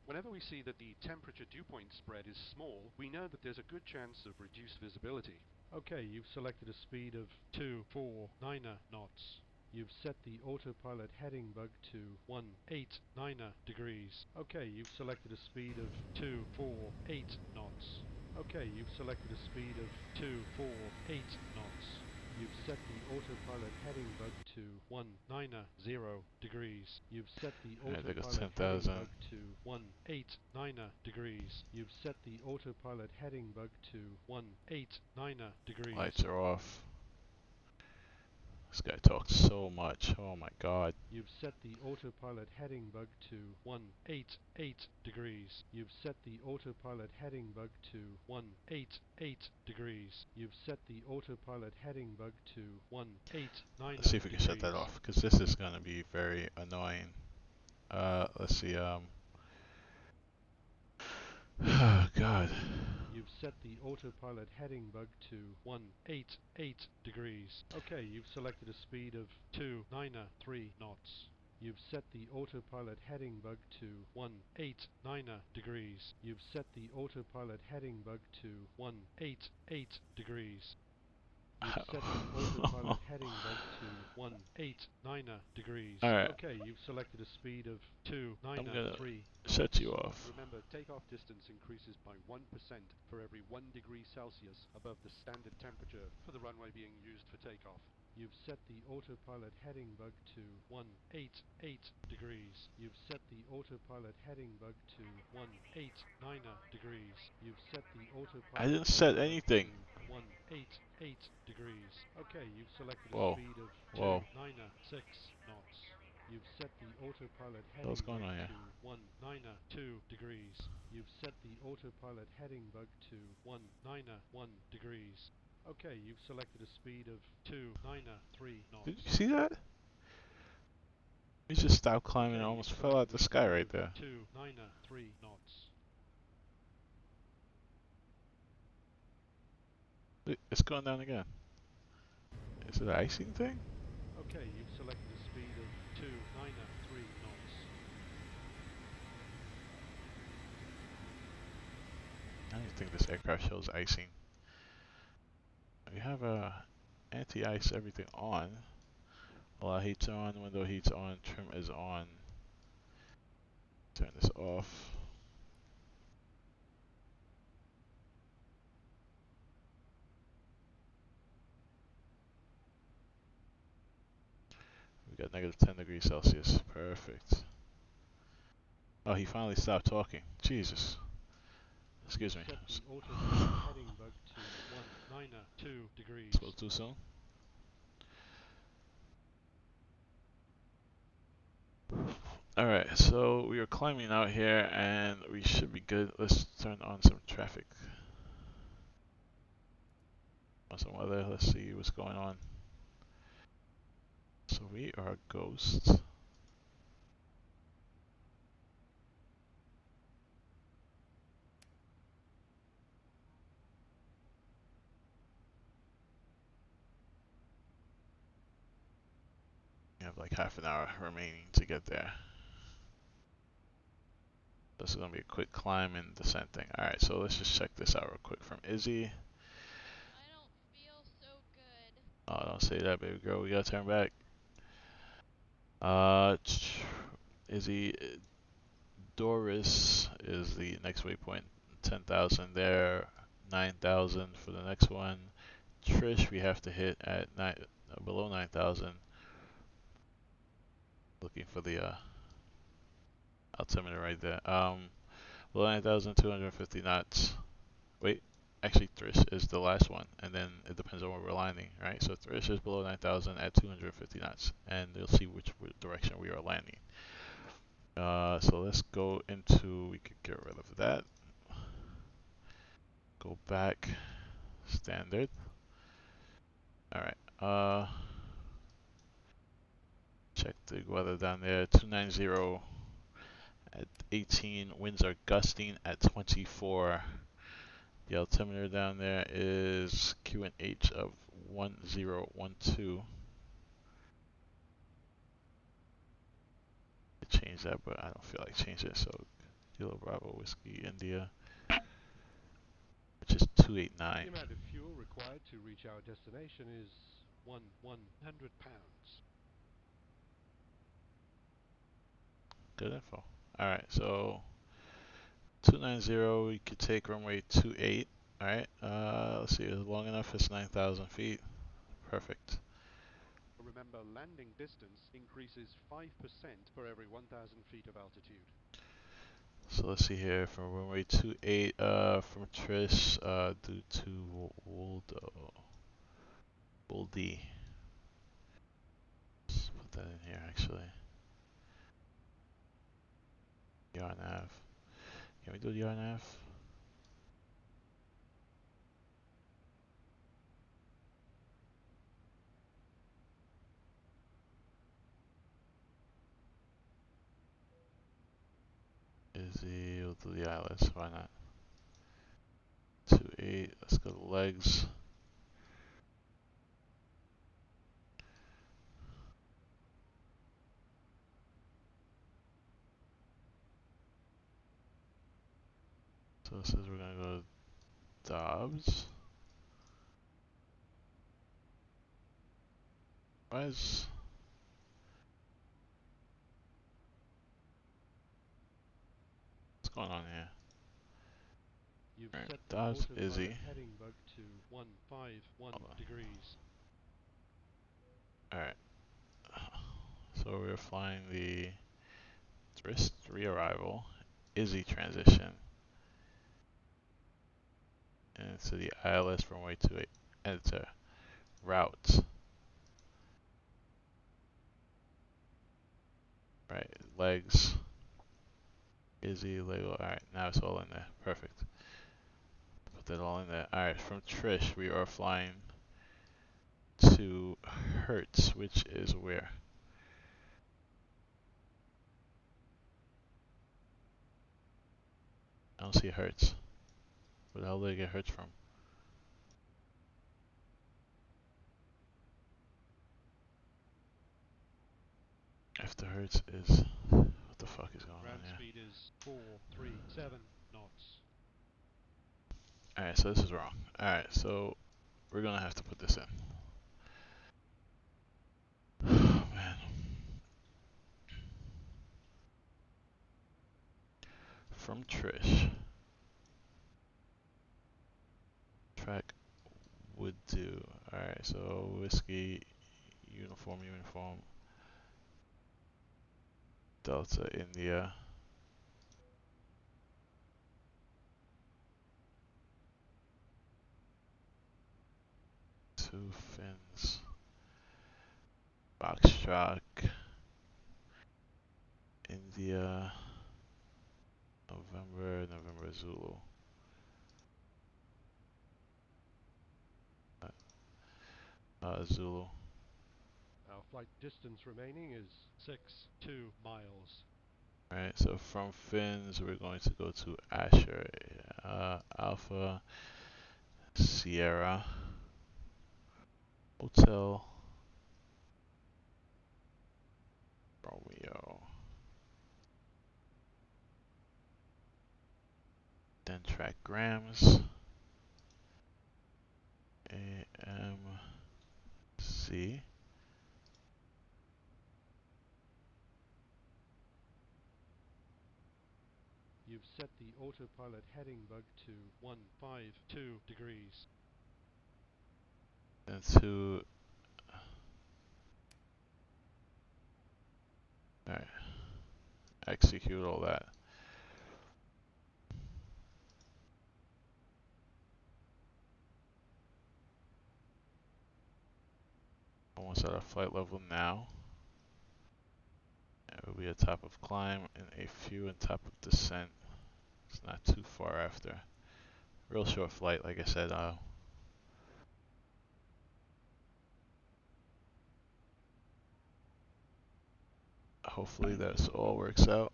Whenever we see that the temperature dew point spread is small, we know that there's a good chance of reduced visibility. Okay, you've selected a speed of 249 knots. You've set the autopilot heading bug to 189 degrees. Okay, you've selected a speed of 248 knots. Okay, you've selected a speed of 248 knots. You've set the autopilot heading bug to 190 degrees. You've set the Alright, there goes autopilot heading 10,000. bug to 189 degrees. You've set the autopilot heading bug to 189 degrees. Lights are off. This guy talks so much. Oh my god. You've set the autopilot heading bug to 188 degrees. You've set the autopilot heading bug to 188 degrees. You've set the autopilot heading bug to 189 Let's see if we can shut that off, because this is going to be very annoying. Let's see, oh god. You've set the autopilot heading bug to 188 degrees. Okay, you've selected a speed of 293 knots. You've set the autopilot heading bug to 189 degrees. You've set the autopilot heading bug to 188 degrees. You've set the autopilot heading bug to 189 degrees. Alright. Okay, you've selected a speed of I'm gonna 293 shut you off. Remember, takeoff distance increases by 1% for every 1 degree Celsius above the standard temperature for the runway being used for takeoff. You've set the autopilot heading bug to 188 degrees. You've set the autopilot heading bug to 189 degrees. You've set the autopilot I didn't set heading anything. bug to 188 degrees. Okay, you've selected a Whoa. speed of Whoa. 296 knots. You've set the autopilot What's heading going bug on here? to 192 degrees. You've set the autopilot heading bug to 191 degrees. Okay, you've selected a speed of 293 knots. Did you see that? He just stopped climbing and Okay, almost you've fell out selected the a sky speed right of there. 293 knots. It's going down again. Is it an icing thing? Okay, you've selected a speed of 293 knots. I don't think this aircraft shows icing. We have anti-ice everything on. Heat's on, window heat's on, trim is on. Turn this off. We got negative 10 degrees Celsius. Perfect. Oh, he finally stopped talking. Jesus. Excuse me. Set the autopilot heading bug to 192 degrees. Spoke too soon? Alright, so we are climbing out here and we should be good. Let's turn on some traffic. On some weather, let's see what's going on. So we are ghosts. We have like half an hour remaining to get there. This is gonna be a quick climb and descent thing. Alright, so let's just check this out real quick from Izzy. I don't feel so good. Oh, don't say that, baby girl. We gotta turn back. Izzy, Doris is the next waypoint. 10,000 there. 9,000 for the next one. Trish, we have to hit at below 9,000. Looking for the altimeter right there. Below 9,250 knots. Wait, actually Thrish is the last one, and then it depends on where we're landing, right? So Thrish is below 9,000 at 250 knots, and you'll see which direction we are landing. So let's go into, we could get rid of that. Go back, standard. Alright, check the weather down there. 290 at 18. Winds are gusting at 24. The altimeter down there is QNH of 1012. I changed that, but I don't feel like changing it. So Kilo Bravo Whiskey India, which is 289. The amount of fuel required to reach our destination is 100 pounds. Good info. Alright, so 290, we could take runway 28. Alright, let's see, it's long enough, it's 9,000 feet. Perfect. Remember, landing distance increases 5% for every 1,000 feet of altitude. So let's see here, from runway 28, from Trish, due to Woldy. Let's put that in here, actually. Yarnav. Can we do Yarnav? Izzy, we'll do the Atlas, why not? 28, let's go to legs. So it says we're gonna go to Dobbs. What's going on here? You've Alright, set the Dobbs, autopilot Izzy. heading bug to 151 degrees. Alright. So we're flying the Thrist re-arrival, Izzy transition, into the ILS runway 28. Enter. Route. Right, legs. Izzy, Lego. Alright, now it's all in there. Perfect. Put that all in there. Alright, from Trish, we are flying to Hertz, which is where? I don't see Hertz. Where the hell did I get Hertz from? After Hertz is... What the fuck is going on Ground here? speed is 437 knots. Alright, so this is wrong. Alright, so we're gonna have to put this in. Oh, man. From Trish. Track would do. Alright, so whiskey, uniform, Delta, India. Two fins. Foxtrot, India. November Zulu. Zulu. Our flight distance remaining is 62 miles. Alright, so from fins, we're going to go to Asher. Alpha, Sierra, Hotel, Romeo. Then track grams. AMC. You've set the autopilot heading bug to 152 degrees. Then to... Alright. Execute all that. Almost at our flight level now. It will be a top of climb and a few in top of descent. It's not too far after. Real short flight, like I said. Hopefully this all works out.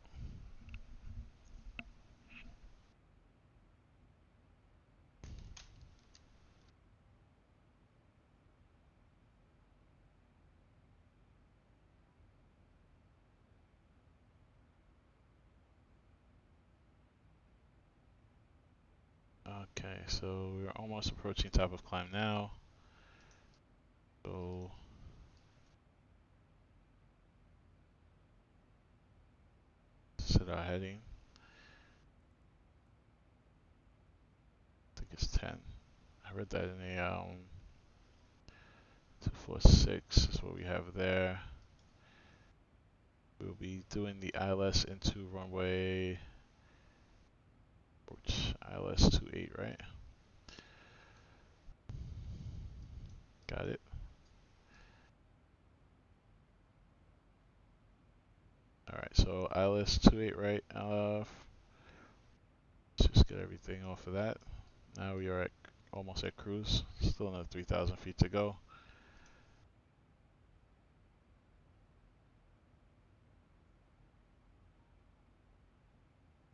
Okay, so we're almost approaching top of climb now. So set our heading. I think it's 10. I read that in a 246 is what we have there. We'll be doing the ILS into runway, which ILS 28, right? Got it. Alright, so ILS 28, right? Let's just get everything off of that. Now we are at almost at cruise. Still another 3,000 feet to go.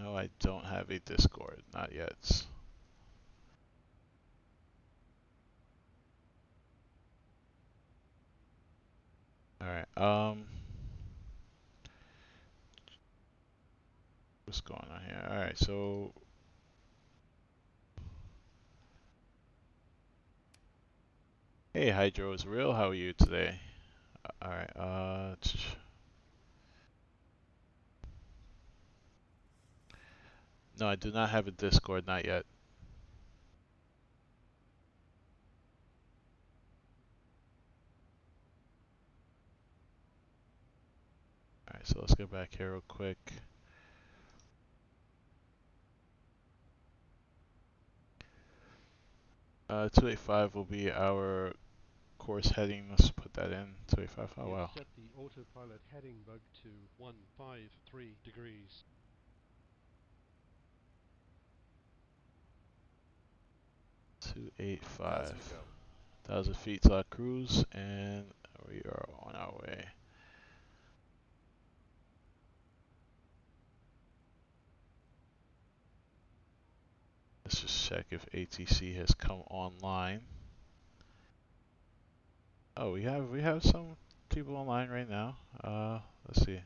No, I don't have a Discord, not yet. Alright, what's going on here? Alright, so hey, Hydro is real. How are you today? Alright, no, I do not have a Discord, not yet. Alright, so let's go back here real quick. 285 will be our course heading. Let's put that in. 285. Oh wow. Set the autopilot heading bug to 153 degrees. 285. 1,000 feet to our cruise, and we are on our way. Let's just check if ATC has come online. Oh, we have some people online right now. Let's see.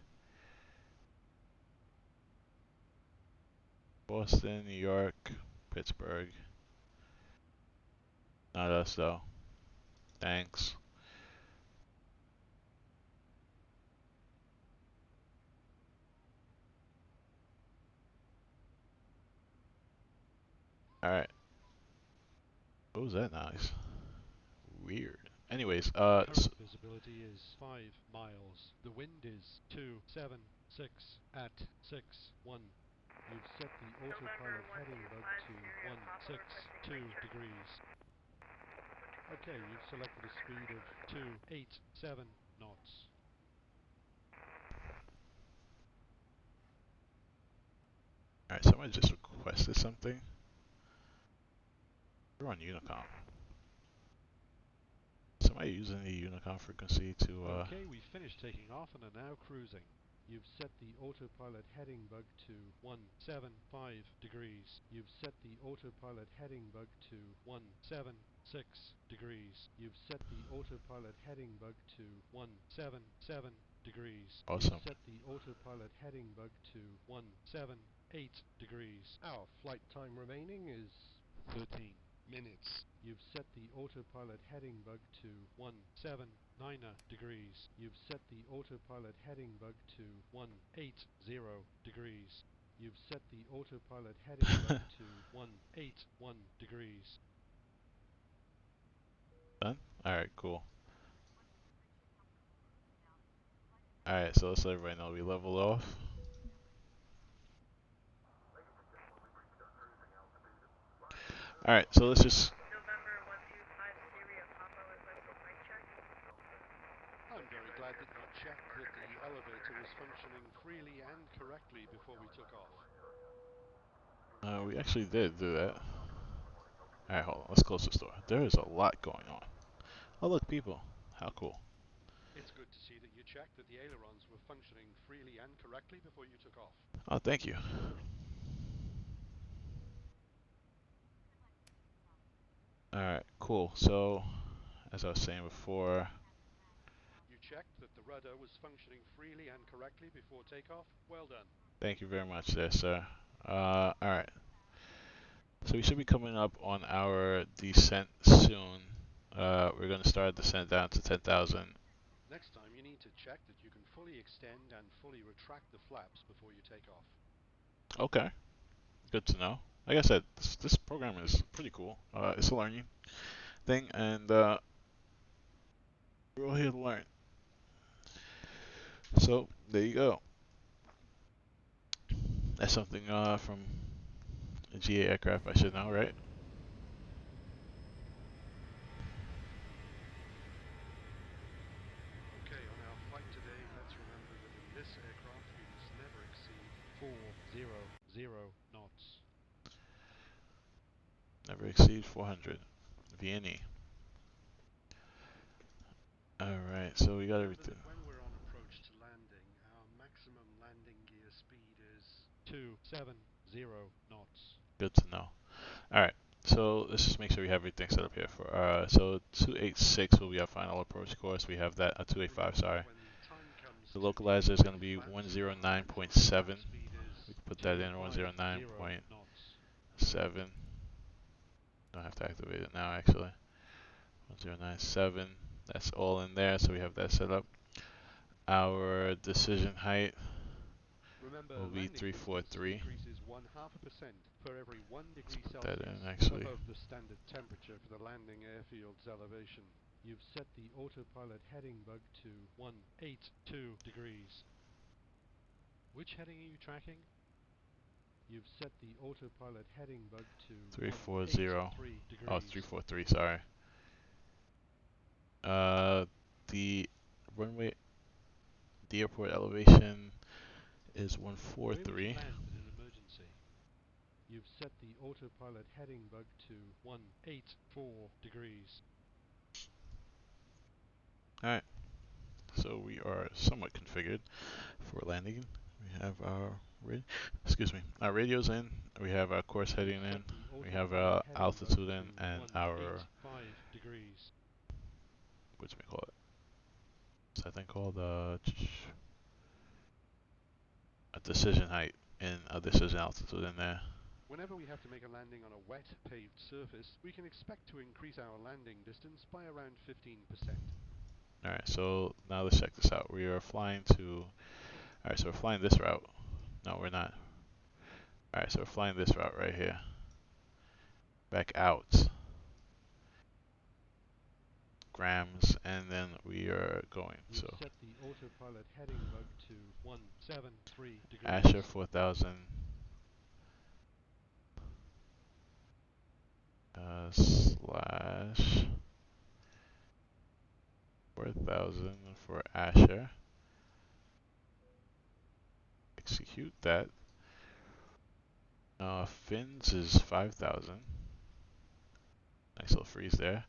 Boston, New York, Pittsburgh. Not us though. Thanks. Alright. What was that noise? Weird. Anyways, Current visibility is 5 miles. The wind is 276 at 61. You've set the autopilot heading bug to 162 degrees. Okay, you've selected a speed of 287 knots. alright, someone just requested something. We're on Unicom. Somebody using the Unicom frequency to Okay, we finished taking off and are now cruising. You've set the autopilot heading bug to 175 degrees. You've set the autopilot heading bug to 176 degrees. You've set the autopilot heading bug to 177 degrees. Awesome. You've set the autopilot heading bug to 178 degrees. Our flight time remaining is 13 minutes. You've set the autopilot heading bug to 179 degrees. You've set the autopilot heading bug to 180 degrees. You've set the autopilot heading bug to 181 degrees. Done? Alright, cool. Alright, so let's let everybody know we leveled off. Alright, so let's just... November 125 Syria Papa requested mic check. I'm very glad that you checked that the elevator was functioning freely and correctly before we took off. we actually did do that. Alright, hold on. Let's close this door. There is a lot going on. Oh, look, people. How cool. It's good to see that You checked that the ailerons were functioning freely and correctly before you took off. Oh, thank you. Alright, cool. So, as I was saying before, You checked that the rudder was functioning freely and correctly before takeoff. Well done. thank you very much there, sir. Alright. So we should be coming up on our descent soon. We're going to start descent down to 10,000. Next time you need to check that you can fully extend and fully retract the flaps before you take off. Okay, good to know. Like I said, this program is pretty cool. It's a learning thing, and we're all here to learn. So there you go. That's something from a GA aircraft I should know, right? Okay, on our flight today, let's remember that in this aircraft we must never exceed 400 knots. Never exceed 400 VNE. Alright, so we got Remember everything. that when we're on approach to landing, our maximum landing gear speed is 270 knots. Good to know. Alright, so let's just make sure we have everything set up here for so 286 will be our final approach course. We have that 285, sorry. When the time comes The to localizer is deploy going to the be flaps, our 109.7. maximum speed is We can put that in 250 109.7. knots. Don't have to activate it now actually. 1097. That's all in there, so we have that set up. Our decision height Remember, will be landing distance 343. decreases 0.5% for every 1 degree Put that Celsius in actually. above the standard temperature for the landing airfield's elevation. You've set the autopilot heading bug to 182 degrees. Which heading are you tracking? You've set the autopilot heading bug to 340. 183 Oh, degrees. 343, sorry. The runway, the airport elevation is Where would you 143. land in an emergency? You've set the autopilot heading bug to 184 degrees. Alright, so we are somewhat configured for landing. We have our radios in. We have our course heading in. We have our altitude in, and our, 185 degrees. what's we call it? What's that thing called? A decision height and a decision altitude in there. Whenever we have to make a landing on a wet, paved surface, we can expect to increase our landing distance by around 15%. Alright, so now let's check this out. We are flying to, alright, so we're flying this route. No, we're not. Alright, so we're flying this route right here. Back out. Grams, and then we are going. You've So set the autopilot heading bug to 173 degrees. Asher 4000 slash 4000 for Asher. Execute that. Fins is 5000. Nice little freeze there.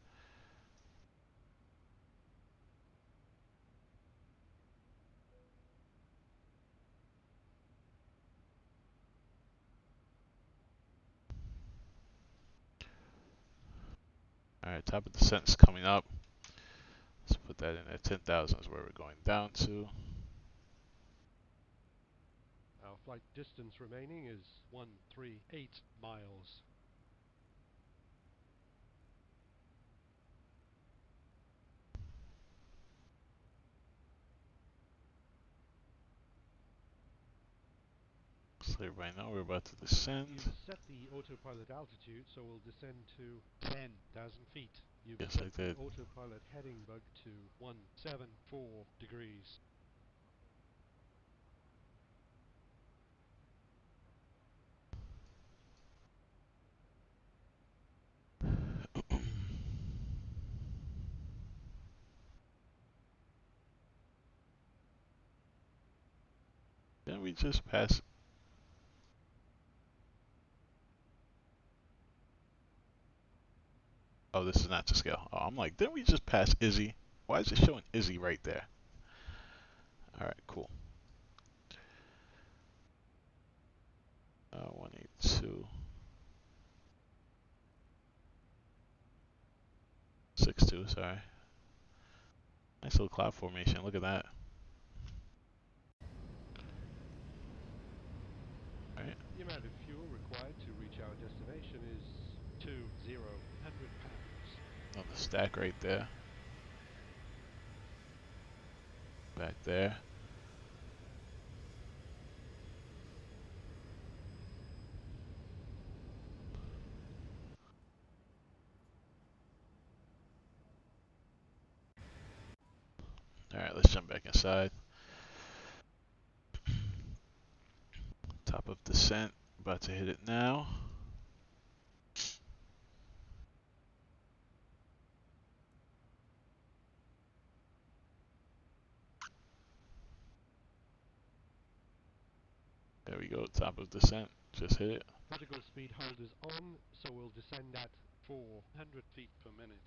Alright, top of descent's coming up. Let's put that in at 10,000 is where we're going down to. Our flight distance remaining is 138 miles. So everybody know we're about to descend. You've set the autopilot altitude, so we'll descend to 10,000 feet. You've Yes, set I the did. autopilot heading bug to 174 degrees. Didn't we just pass? Oh, this is not to scale. Oh, I'm like, didn't we just pass Izzy? Why is it showing Izzy right there? 2, sorry. Nice little cloud formation, look at that. Alright. The amount of fuel required to reach our destination is 20 pounds. Another stack right there. Back there. Alright, let's jump back inside. Top of descent, about to hit it now. There we go, top of descent, just hit it. Vertical speed hold is on, so we'll descend at 400 feet per minute.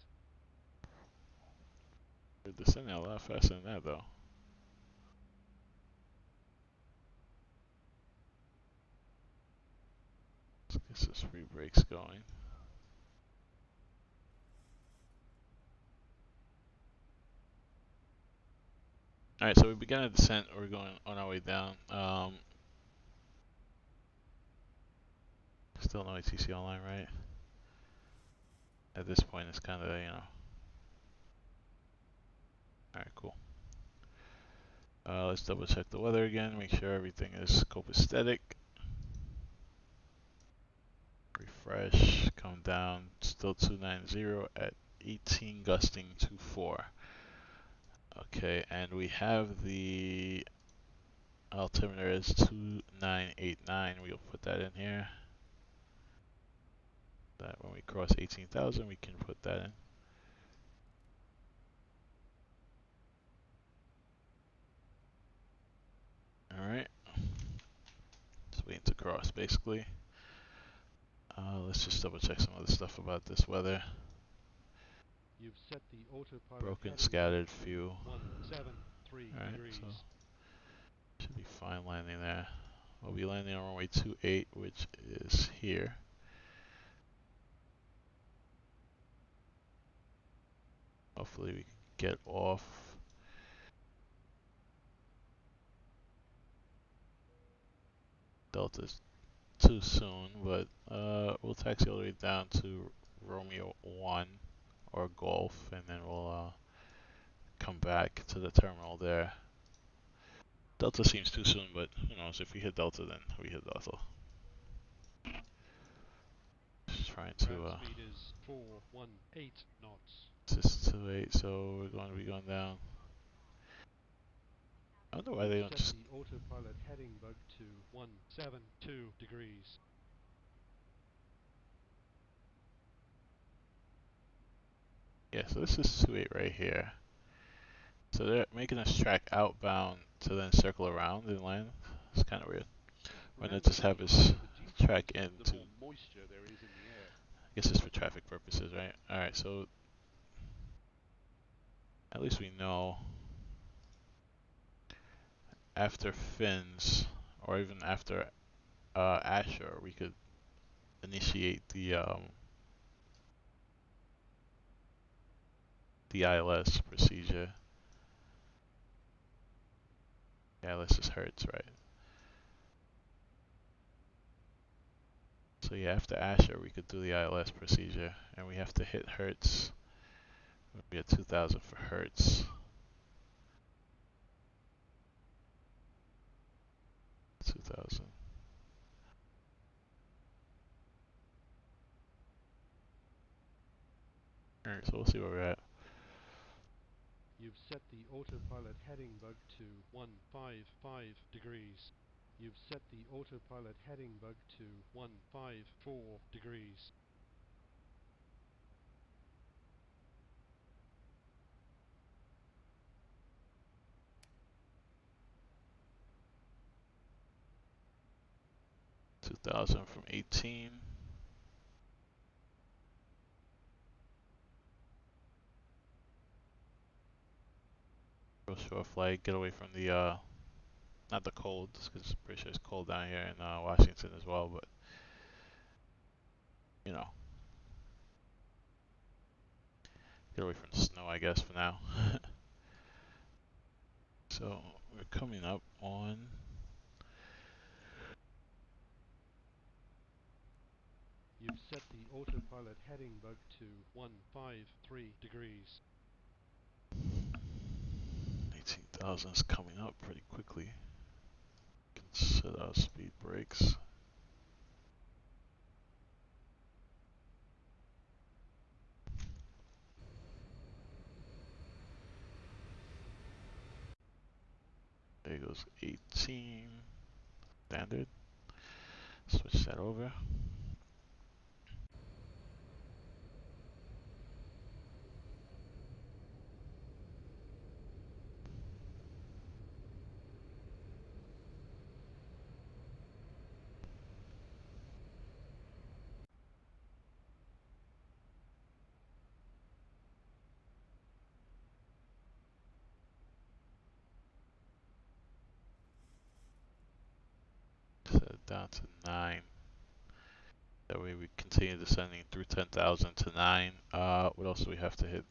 We're descending a lot faster than that though. Let's get this free brakes going. Alright, so we began a descent, we're going on our way down. Still no ATC online, right? At this point, it's kind of, you know. Alright, cool. Let's double check the weather again, make sure everything is copacetic. Refresh, come down, still 290 at 18, gusting 24. Okay, and we have the altimeter is 2989. We'll put that in here. That when we cross 18,000, we can put that in. Alright. Just waiting to cross, basically. Let's just double check some other stuff about this weather. You've set the autopilot Broken, scattered, few. 173 Alright, degrees. so should be fine landing there. We'll be landing on runway 28, which is here. Hopefully we can get off. Delta's too soon, but we'll taxi all the way down to Romeo 1 or Golf, and then we'll come back to the terminal there. Delta seems too soon, but who knows, if we hit Delta, then we hit Delta. Just trying to Speed is 418 knots. just 28, so we're going to be going down. I wonder why they don't just... the autopilot heading bug to 172 degrees. Yeah, so this is 28 right here. So they're making us track outbound to then circle around and land. It's kind of weird. Why not just have us track into... The more moisture there is in the air. I guess it's for traffic purposes, right? Alright, so at least we know after fins, or even after Asher, we could initiate the ILS procedure. The ILS is Hertz, right? So yeah, after Asher, we could do the ILS procedure, and we have to hit Hertz. We'll be at 2,000 for Hertz. 2,000. Alright, so we'll see where we're at. You've set the autopilot heading bug to 155 degrees. You've set the autopilot heading bug to 154 degrees. Two thousand from 18. Real short flight, get away from the not the cold, because I'm pretty sure it's cold down here in Washington as well, but you know. Get away from the snow, I guess, for now. So we're coming up on You've set the autopilot heading bug to 153 degrees. 18,000 is coming up pretty quickly. Can set our speed brakes. There goes 18. Standard. Switch that over. Set it down to 9. That way we continue descending through 10,000 to 9. What else do we have to hit?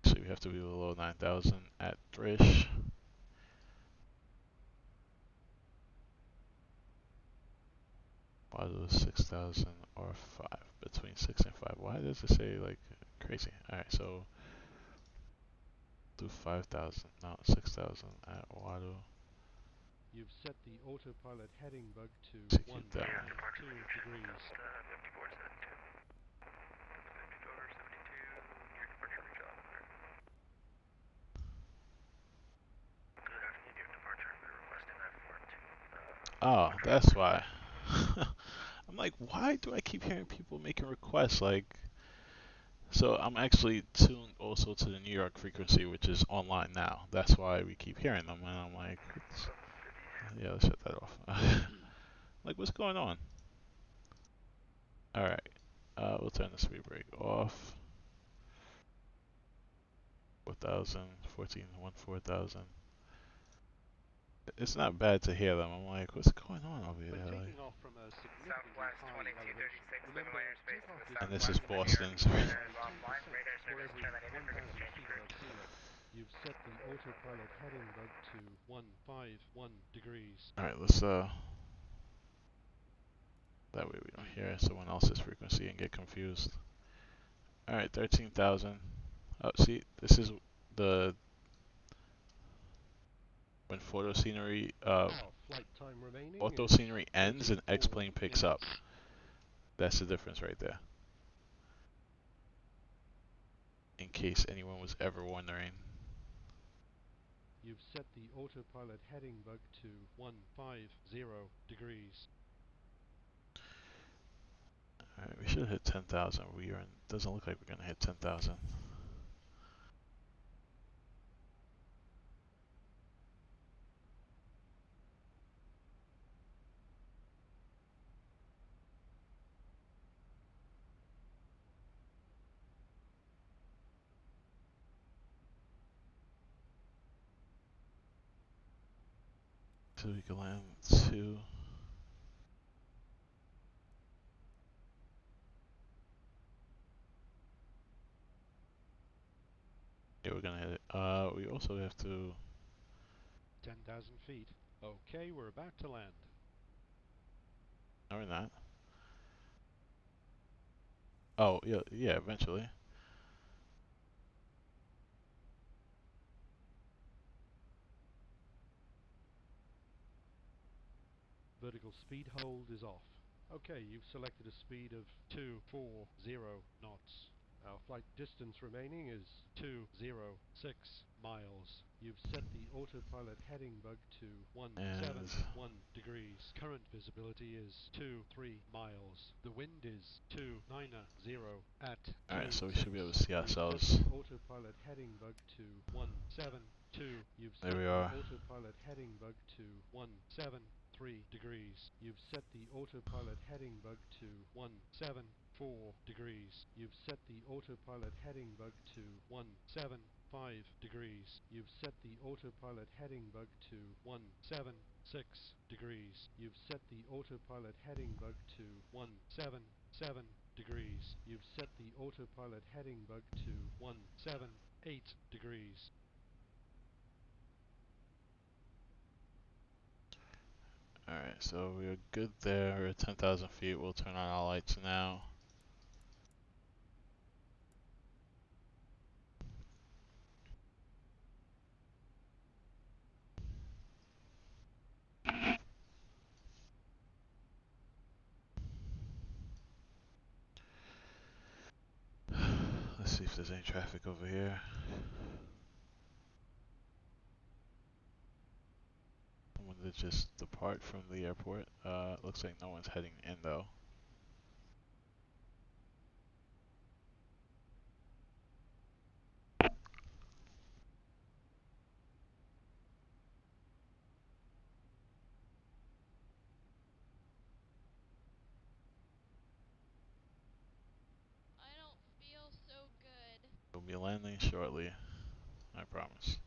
So we have to be below 9,000 at Thrish. Why does 6,000 or 5? Between 6 and 5. Why does it say like crazy? Alright, so do 5,000, not 6,000 at Wado. You've set the autopilot heading bug to Execute that 152 one. degrees. Oh, that's why. I'm like, why do I keep hearing people making requests? Like, so I'm actually tuned also to the New York frequency, which is online now. That's why we keep hearing them, and I'm like, yeah, let's shut that off. Like, what's going on? All right, we'll turn the speed brake off. 4,000, 14, 4,000. It's not bad to hear them. I'm like, what's going on over here? When Like, taking off from a significantly Southwest high 2236, elevation, remember, Livermore Airspace takeoff to the is and this is southwest of the Boston's. airport. Radar is offline. Radar for service, every turn that in 1,000 for information feet break. above sea level. You've set the autopilot heading bug to 151 degrees. All right, let's that way we don't hear someone else's frequency and get confused. All right, 13,000. Oh, see, this is the when photo scenery, Now, flight time remaining auto is scenery ends and 34 X-plane picks up. minutes. That's the difference right there. In case anyone was ever wondering. You've set the autopilot heading bug to 150 degrees. All right, we should hit 10,000. We are. Doesn't look like we're gonna hit 10,000. So we can land 2. Yeah, we're gonna hit it. We also have to. 10,000 feet. Okay, we're about to land. No, we're not. Oh, yeah, yeah, eventually. Vertical speed hold is off. Okay, you've selected a speed of 240 knots. Our flight distance remaining is 206 miles. You've set the autopilot heading bug to And 171 degrees. Current visibility is 23 miles. The wind is 290 at all right, so we 36. should be able to see You've set ourselves. the autopilot heading bug to 172. You've There set we the are. autopilot heading bug to 173 degrees. You've set the autopilot heading bug to 174 degrees. You've set the autopilot heading bug to 175 degrees. You've set the autopilot heading bug to 176 degrees. You've set the autopilot heading bug to 177 degrees. You've set the autopilot heading bug to 178 degrees. Alright, so we're good there. We're at 10,000 feet. We'll turn on our lights now. Let's see if there's any traffic over here. Someone did just depart from the airport. Looks like no one's heading in though. I don't feel so good. We'll be landing shortly, I promise.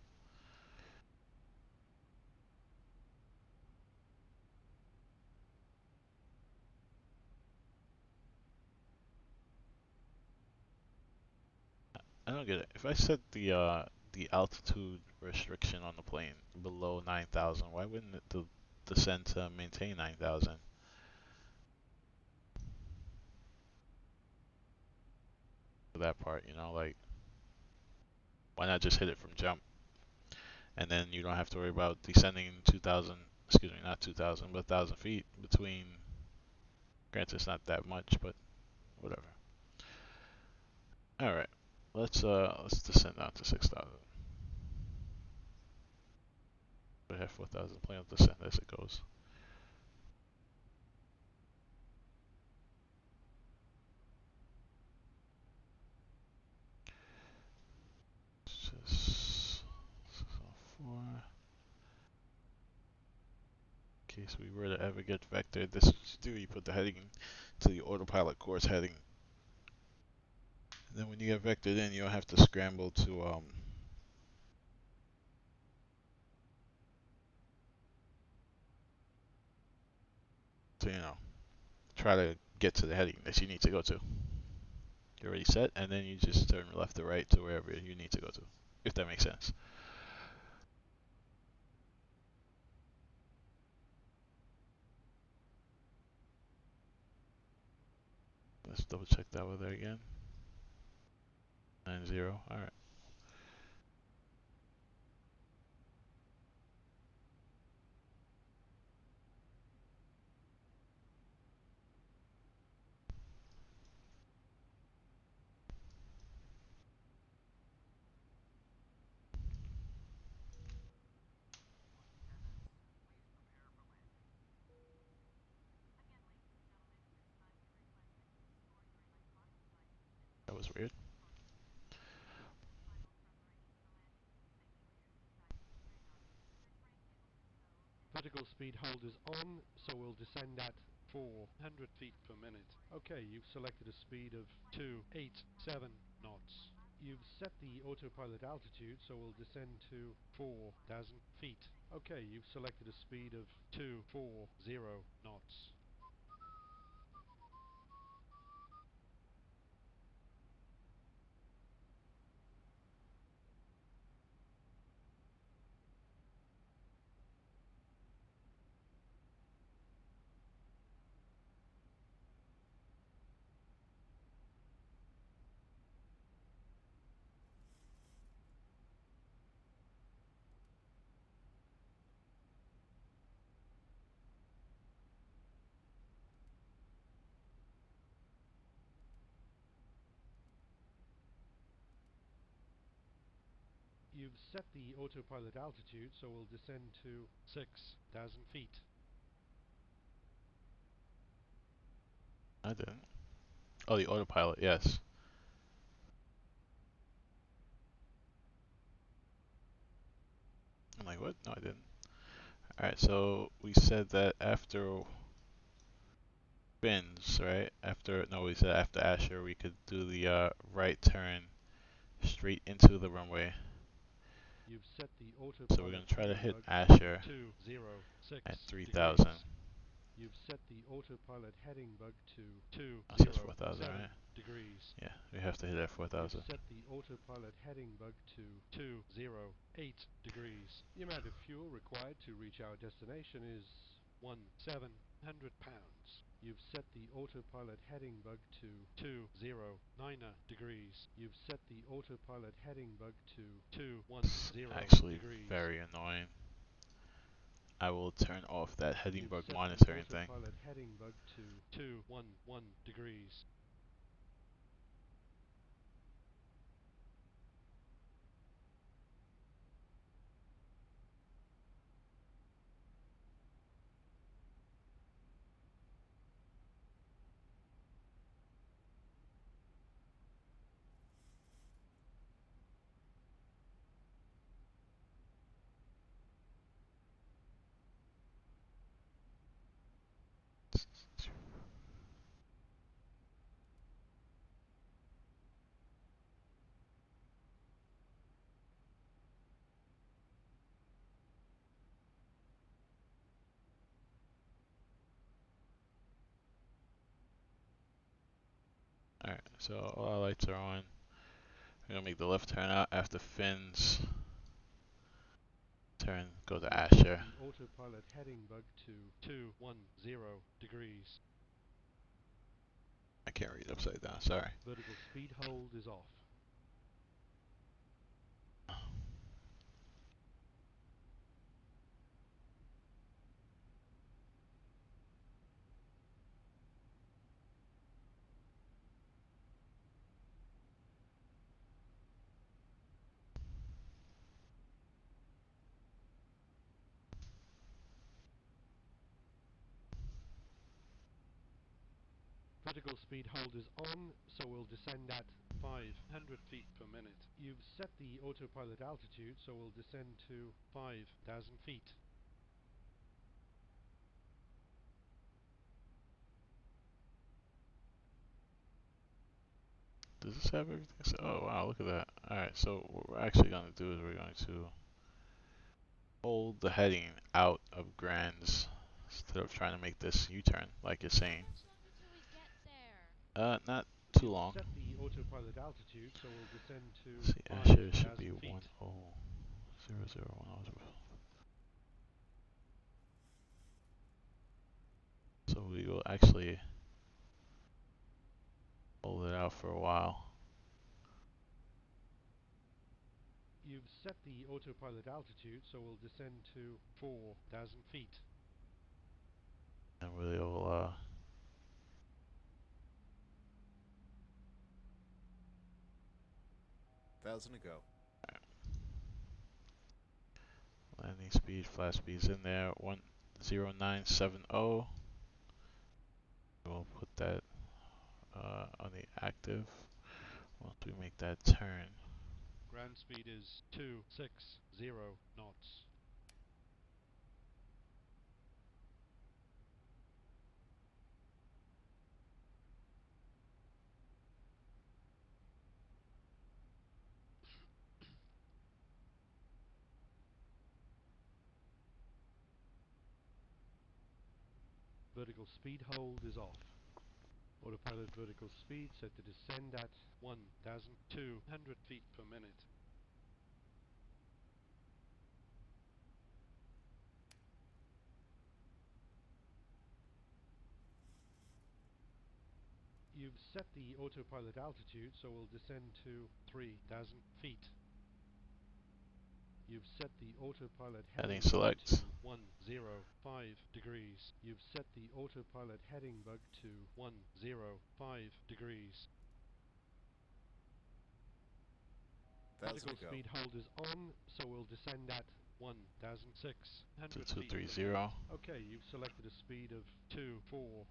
I don't get it. If I set the altitude restriction on the plane below 9,000, why wouldn't it descend to maintain 9,000? For that part, you know, like why not just hit it from jump, and then you don't have to worry about descending 2,000. Excuse me, not 2,000, but 1,000 feet between. Granted, it's not that much, but whatever. All right, let's descend down to 6,000. We have 4,000. Plan on descend as it goes. Just 604. In case we were to ever get vectored, this is what you do. You put the heading to the autopilot course heading. And then when you get vectored in, you don't have to scramble to try to get to the heading that you need to go to. You're already set, and then you just turn left or right to wherever you need to go to, if that makes sense. Let's double check that weather again. 90. All right. That was weird. Vertical speed hold is on, so we'll descend at 400 feet per minute. Okay, you've selected a speed of 287 knots. You've set the autopilot altitude, so we'll descend to 4,000 feet. Okay, you've selected a speed of 240 knots. You've set the autopilot altitude, so we'll descend to 6,000 feet. I didn't. Oh, the autopilot, yes. I'm like, what? No, I didn't. All right, so we said that after Bins, right? No, we said after Asher, we could do the right turn straight into the runway. You've set the So we're autopilot gonna try to heading hit bug Asher to 206 at 3,000. degrees. You've set the autopilot heading bug to That's at 4,000, 207 right? degrees. Yeah, we have to hit at You've 4,000. set the autopilot heading bug to 208 degrees. The amount of fuel required to reach our destination is 1,700 pounds. You've set the autopilot heading bug to 209 degrees. You've set the autopilot heading bug to It's 210 actually degrees. very annoying. I will turn off that heading You've bug set monitoring the thing. autopilot heading bug to 211 degrees. Alright, so all our lights are on. We're gonna make the left turn out after fins. Turn, go to You've set Asher. the autopilot heading bug to 210 degrees. I can't read upside down, sorry. Vertical speed hold is off. Vertical speed hold is on, so we'll descend at 500 feet per minute. You've set the autopilot altitude, so we'll descend to 5,000 feet. Does this have everything? Oh wow, look at that. Alright, so what we're actually gonna do is we're going to hold the heading out of Grands instead of trying to make this U-turn like you're How saying. much longer till we get there? Not too You've long. set the autopilot altitude, so we'll descend to Let's see, 5,000 Asher should be feet. 100010. So we will actually hold it out for a while. You've set the autopilot altitude, so we'll descend to 4,000 feet. And we'll 1,000 to go. landing speed, flat speed's in there, 10970. We'll put that on the active once we make that turn. Ground speed is 260 knots. Vertical speed hold is off. Autopilot vertical speed set to descend at 1,200 feet per minute. You've set the autopilot altitude, so we'll descend to 3,000 feet. You've set the autopilot Heading heading bug select. to 105 degrees. You've set the autopilot heading bug to 105 degrees. 1,000 Vertical to go. speed hold is on, so we'll descend at 1,600 feet per minute. 2230. Okay, you've selected a speed of 240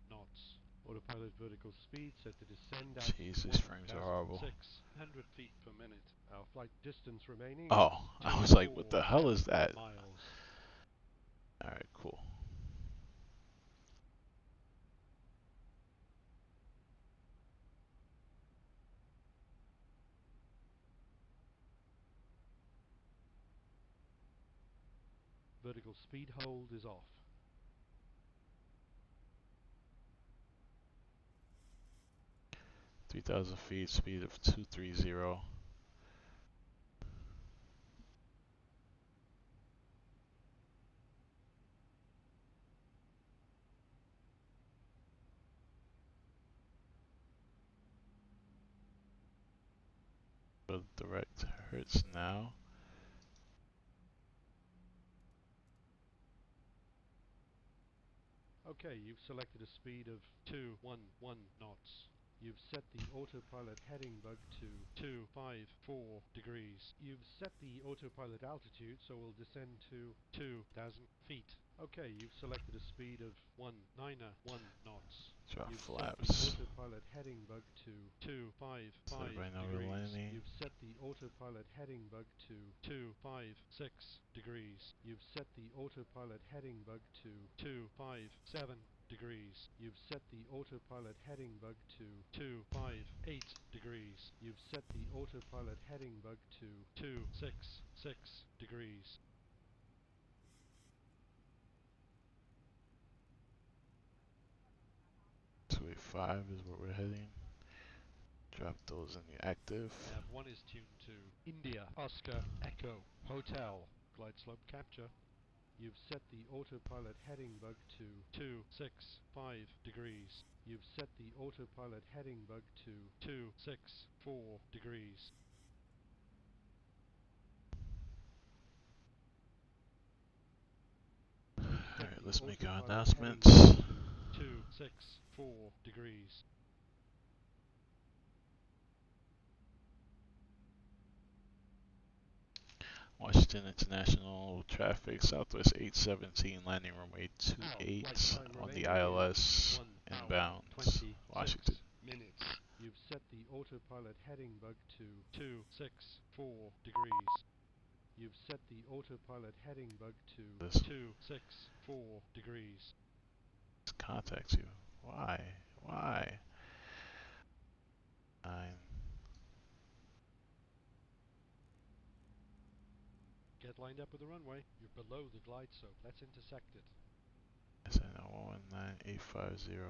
knots. Autopilot vertical speed set to descend at Jeez, these frames are horrible. 1,600 feet per minute. Our flight distance remaining Oh, is I was like, what the hell is 247 that? miles. Alright, cool. Vertical speed hold is off. 3,000 feet, speed of 230. So direct hertz now. Okay, you've selected a speed of 211 knots. You've set the autopilot heading bug to 254 degrees. You've set the autopilot altitude, so we'll descend to 2,000 feet. Okay, you've selected a speed of 191 knots. Drop You've flaps. set the autopilot heading bug to 255 Right now we're degrees. landing. You've set the autopilot heading bug to 256 degrees. You've set the autopilot heading bug to 257 degrees. You've set the autopilot heading bug to 258 degrees. You've set the autopilot heading bug to 266 degrees. 285 is where we're heading. Drop those in the active. Nav 1 is tuned to India, Oscar, Echo, Hotel, glide slope capture. You've set the autopilot heading bug to 265 degrees. You've set the autopilot heading bug to 264 degrees. Alright, let's make our Autopilot heading announcements. bug to 264 degrees. Washington International traffic, Southwest 817, landing runway 28 on the ILS, inbound, Washington. Minutes. You've set the autopilot heading bug to 264 degrees. You've set the autopilot heading bug to 264 degrees. Contacts you. Why? Why? 9. Get lined up with the runway. You're below the glide slope. Let's intersect it. SNO 119850.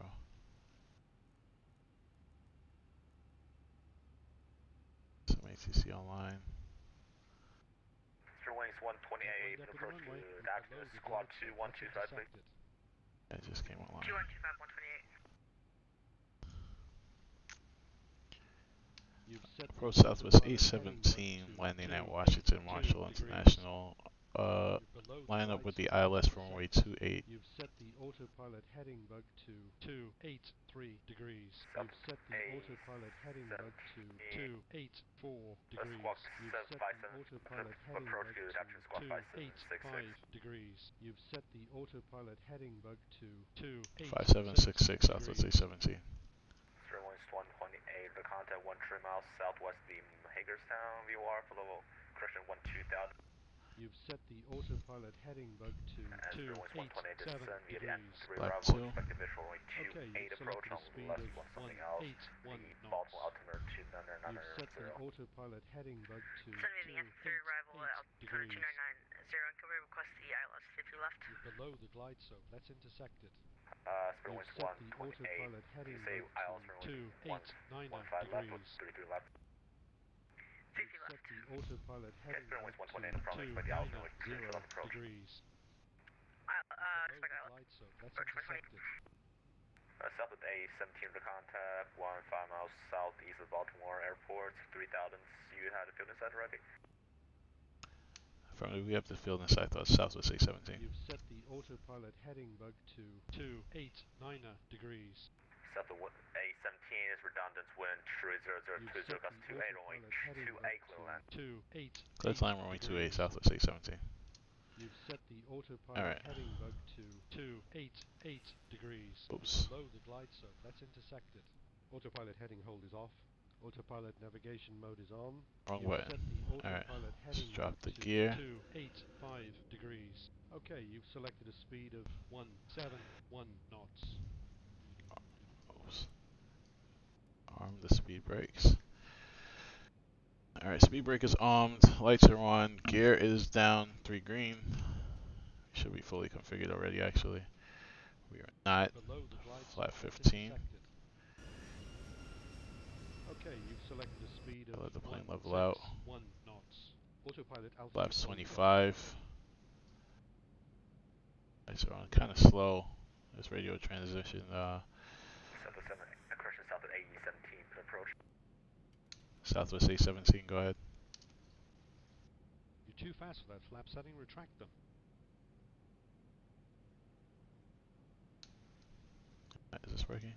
Some ATC online. Wings 128, approach to Daxter, squad 2125, please. That just came online. 2125, 128. Approach Southwest 817, landing at Washington Marshall International. Line up with the ILS for runway 28. You've set the autopilot heading bug to 283 degrees. You've set the autopilot heading bug to 284 degrees. You've set the autopilot heading bug to 285 degrees. You've set the autopilot heading bug to 5766 Southwest 817. Wings 128, the contact 1 3 miles southwest of Hagerstown, VOR, follow correction 12000. You've set the autopilot heading bug to 287 degrees. Black 2. Okay, you've selected a speed of 181 knots. You've set the autopilot heading bug to 288 degrees. 290, can we request the ILS 50 left? You're below the glide slope. Let's intersect it. You've You've set the autopilot heading bug to 289 degrees. You've set the autopilot heading bug to 290 degrees. Below the glide slope. Let's intersect it. South of A17 the contact, 1 5 miles southeast of Baltimore Airport, 3000. You had a field inside already? We have the field inside Southwest 817. You've set the autopilot heading bug to 289 degrees. South of A17 is redundant wind 3002 gust 28 runway 28 Cleveland. 288 Let's line runway 28 Southwest 817. You've set the autopilot heading bug to 288 degrees. Oops. Below the glide slope. Let's intersect it. Autopilot heading hold is off. Autopilot navigation mode is on. Wrong You've button. set the Alright, autopilot let's heading drop bug the to gear. 285 degrees. Okay, you've selected a speed of 171 knots. Oops. Arm the speed brakes. Alright, speed brake is armed, lights are on, gear is down, 3 green. Should be fully configured already actually. We are not. Below the glide Flat slope. 15. Okay, you've selected a speed of Let the plane level out. 1 knots. Autopilot altitude. Flaps 25. Lights are on kind of slow. This radio transition. Southwest 7, correction, Southwest A17, approach. Southwest A17, go ahead. You're too fast for that flap setting, retract them. Is this working?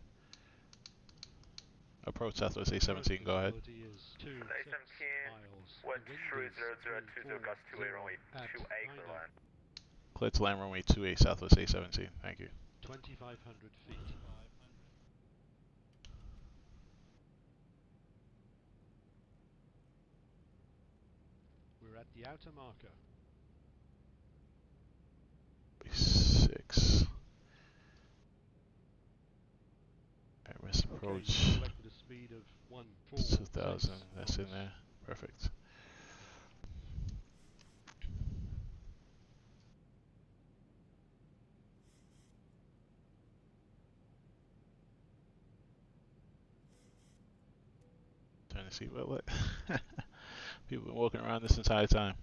Approach Southwest A17, go ahead. Visibility is 2 A17, miles. what The wind is 30020, gust 2A, runway at 2A, clear 9 line. Clear to land runway 28, Southwest A17, thank you. 2,500 feet. We're at the outer marker. 6. Alright, where's the Okay, approach? you selected a speed of 2000, that's in knots. there. Perfect. Turn the seatbelt lit. People been walking around this entire time.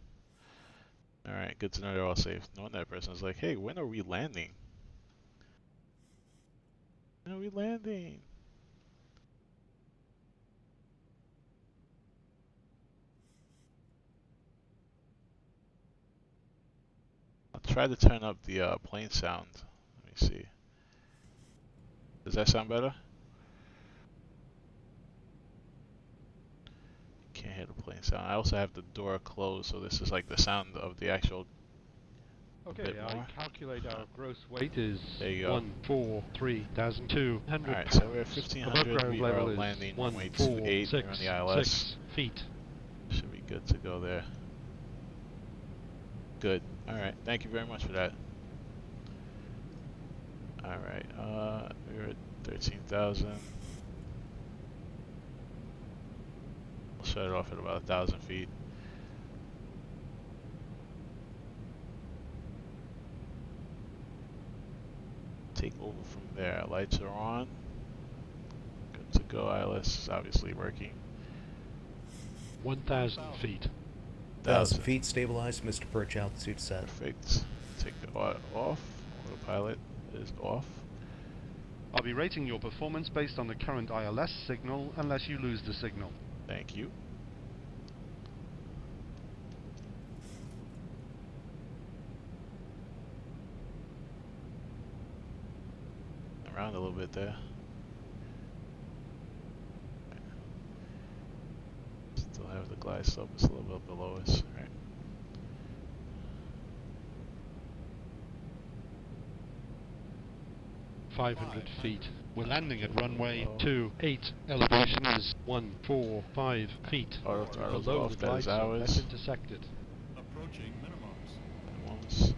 Alright, good to know they're all safe. Knowing that person's like, hey, when are we landing? When are we landing? I'll try to turn up the plane sound. Let me see. Does that sound better? Can't hear the plane sound. I also have the door closed, so this is like the sound of the actual. Okay, I calculate our gross weight is There you go. 143,200. Alright, so we're at Above 1500. ground We are level is landing runway 28. We're on the ILS. 146 feet. Should be good to go there. Good. Alright, thank you very much for that. Alright, we're at 13,000. We'll shut it off at about 1,000 feet. Take over from there. Lights are on. Good to go. ILS is obviously working. 1,000 feet. 1,000 feet stabilized, Mr. Perch, altitude set. Perfect. Take it off. Autopilot is off. I'll be rating your performance based on the current ILS signal unless you lose the signal. Thank you. Around a little bit there. Still have the glide slope, it's a little bit below us. Right. .500 feet. We're landing at runway 28. Elevation is 145 feet. Auto throttle's Below off, the that glide is slope, ours. that's intersected. Approaching minimums. Minimums.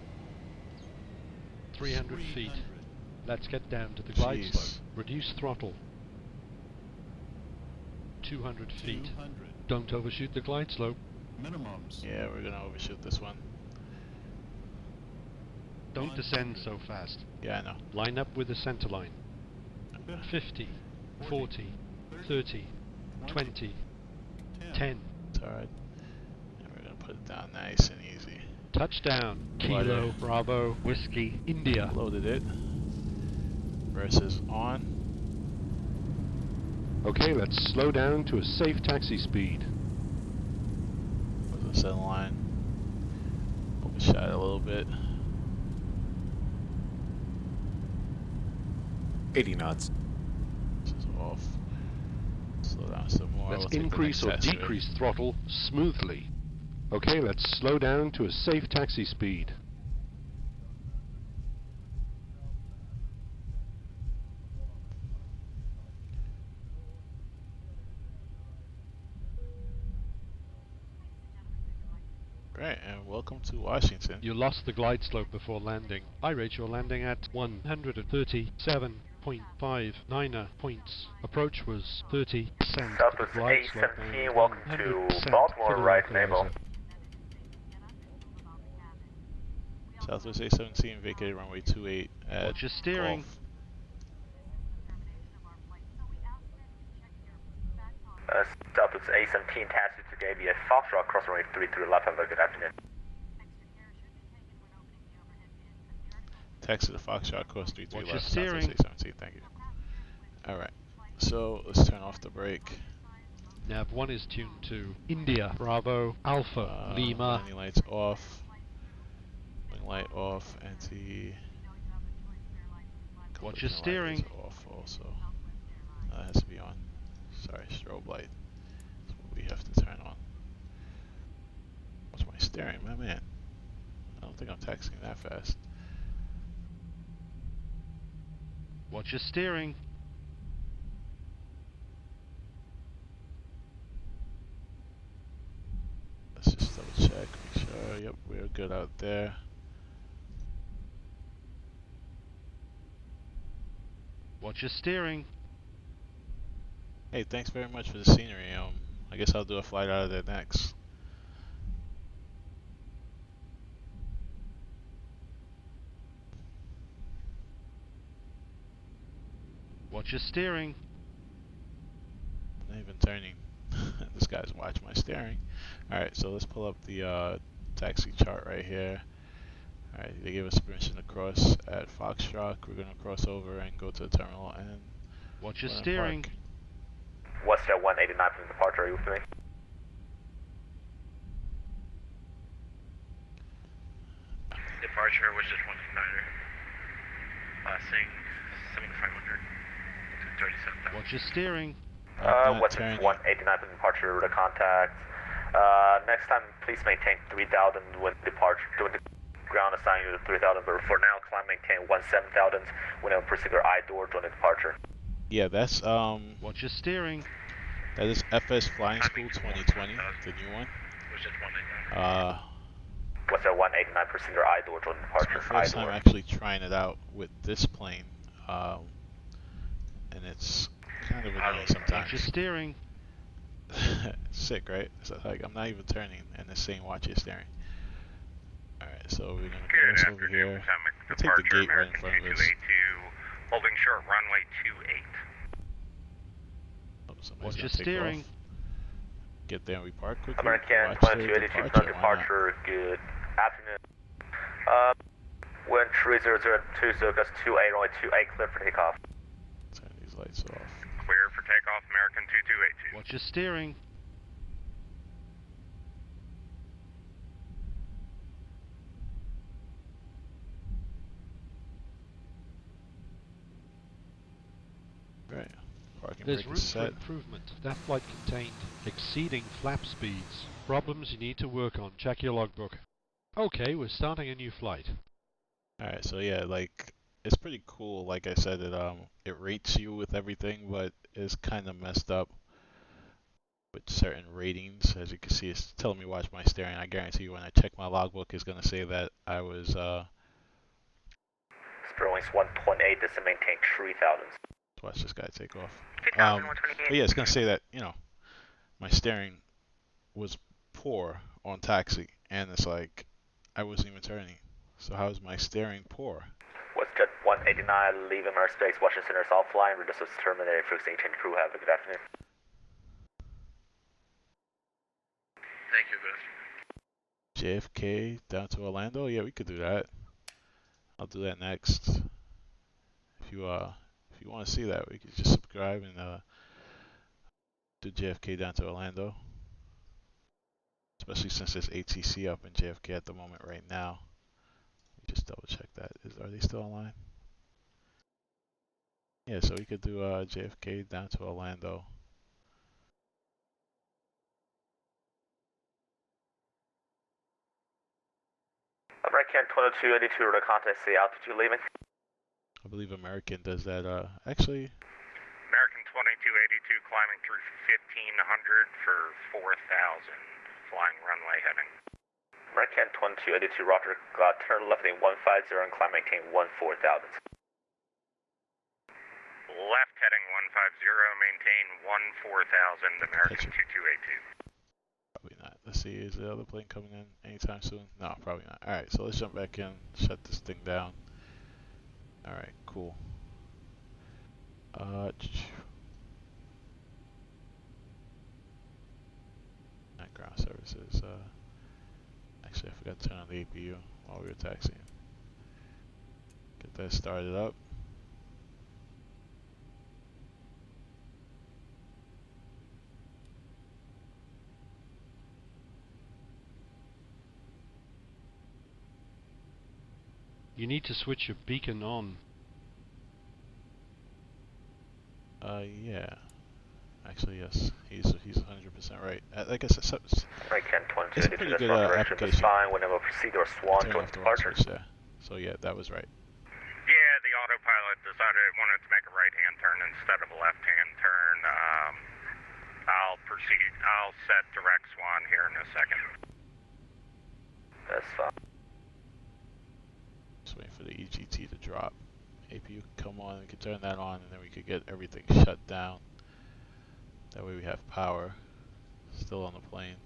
300 feet. Let's get down to the glide Jeez. slope. Reduce throttle. 200 feet. 200. Don't overshoot the glide slope. Minimums. Yeah, we're gonna overshoot this one. Don't descend so fast. Yeah, I know. Line up with the center line. 50, 40, 30, 20, 10. It's alright. And we're gonna put it down nice and easy. Touchdown. Kilo, Bravo, Whiskey, India. Loaded it. Versus on. Okay, let's slow down to a safe taxi speed. Was the center line. Overshot a little bit. 80 knots. This is off. Slow down some more. Let's We'll take the increase or next test decrease throttle smoothly. Okay, let's slow down to a safe taxi speed. Right, and welcome to Washington. You lost the glide slope before landing. I rate your landing at 137.59 points. Approach was 30%. Southwest Glide slope A17, and welcome 100% to Baltimore, for the right localizer. naval. Southwest A17 vacated runway 28 at Watch your steering. Golf. It's A17 taxi to KBUF Foxtrot, cross runway 33 left. Have a good afternoon. Taxi to Foxtrot, course 33 Watch your left, steering. Southwest A17, thank you. Alright, so let's turn off the brake. Nav 1 is tuned to India, Bravo, Alpha, Lima. Landing lights off. Wing light off, anti... Watch your collision light steering. is off also. That has to be on. Sorry, strobe light. That's what we have to turn on. What's my steering, my man? I don't think I'm texting that fast. Watch your steering. Let's just double check, make sure, yep, we're good out there. Watch your steering. Hey, thanks very much for the scenery. I guess I'll do a flight out of there next. Watch your steering. Not even turning. This guy's watching my steering. Alright, so let's pull up the taxi chart right here. Alright, they gave us permission to cross at Foxtrot. We're going to cross over and go to the terminal and Watch your we're gonna steering. park. Westjet 189 from departure, are you with me? Departure, Westjet 189er. Passing 7500 to 37,000. Watch your steering. Westjet 189 from departure, route of contact. Next time, please maintain 3000 when departure. Doing the ground assign you to 3000, but for now, climb maintain 17,000 when a particular I door during the departure. Yeah, that's Watch your steering. that is FSFlying School 2020, the new one. Westjet 189 particular I door during It's departure. my first time actually trying it out with this plane, and it's kind of annoying Watch your sometimes. steering. Sick, right? So like I'm not even turning, and it's saying watch your steering. All right, so we're gonna cross over here. We'll take the gate right in front of us. Holding short runway 28. Oh, somebody's Watch gonna your take steering. off. Get there and we park quickly. American Watch the 2282 from departure, why not? departure, good afternoon. Wind 3002, so that's 28, runway 28, clear for takeoff. Turn these lights off. Clear for takeoff, American 2282. Watch your steering. Right. Parking There's brake room is for set. improvement. That flight contained exceeding flap speeds. Problems you need to work on. Check your logbook. Okay, we're starting a new flight. Alright, so yeah, like it's pretty cool. Like I said, it rates you with everything, but it's kind of messed up with certain ratings. As you can see, it's telling me watch my steering. I guarantee you, when I check my logbook, it's gonna say that I was Sterling's 1.8, this to maintain 3000. watch this guy take off. But yeah, it's gonna say that my steering was poor on taxi, and it's like I wasn't even turning. So how is my steering poor? Westjet 189, leaving airspace, Washington Center, Sothwest, resistance terminated, frequency change crew, have a good afternoon. Thank you, good JFK down to Orlando? Yeah, we could do that. I'll do that next. If you want to see that, we could just subscribe and do JFK down to Orlando. Especially since there's ATC up in JFK at the moment right now. Let me just double check that. Are they still online? Yeah, so we could do JFK down to Orlando. American 2282, to contact the altitude leaving. I believe American does that. Actually, American 2282, climbing through 1500 for 4000, flying runway heading. American 2282, roger, turn left heading 150 and climb maintain 14,000. Left heading 150, maintain 14,000, American 2282. probably not. Let's see, is the other plane coming in anytime soon? No, probably not. Alright, so let's jump back in, shut this thing down. Alright, cool. ground services. Actually, I forgot to turn on the APU while we were taxiing. Get that started up. You need to switch your beacon on. Yeah. Actually, yes. He's 100% right. Like I said, Right, Ken it's a 2282, pretty this good front direction is application. fine. Whenever proceed or swan Turn join off the wrong departure. switch there. So yeah, that was right. Yeah, the autopilot decided it wanted to make a right-hand turn instead of a left-hand turn. I'll set direct swan here in a second. That's fine. Just waiting for the EGT to drop. APU can come on, we can turn that on, and then we could get everything shut down. That way we have power still on the plane.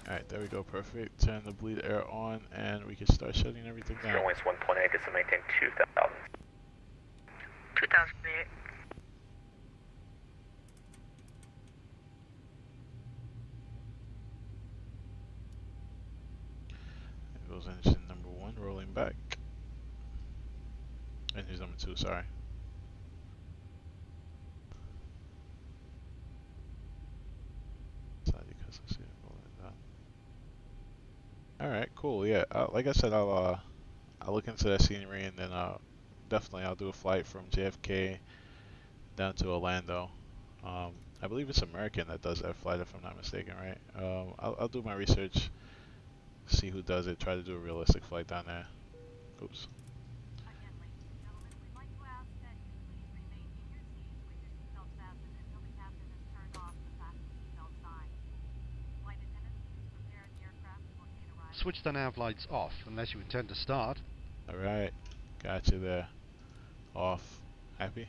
Alright, there we go, perfect. Turn the bleed air on, and we can start shutting everything down. Runway 1.8 is to maintain 2000. 2008. There goes engine number 1 rolling back. Engine number 2, sorry. Alright, cool, yeah. Like I said, I'll look into that scenery, and then definitely I'll do a flight from JFK down to Orlando. I believe it's American that does that flight, if I'm not mistaken, right? I'll do my research, see who does it, try to do a realistic flight down there. Oops. Again, ladies and gentlemen, we'd like to ask that you please remain in your seats with your seatbelts fastened until the captain has turned off the fasten seatbelt sign. Flight attendants, please prepare the aircraft for gate arrival. Switch the nav lights off unless you intend to start. Alright, got you there. Off. Happy?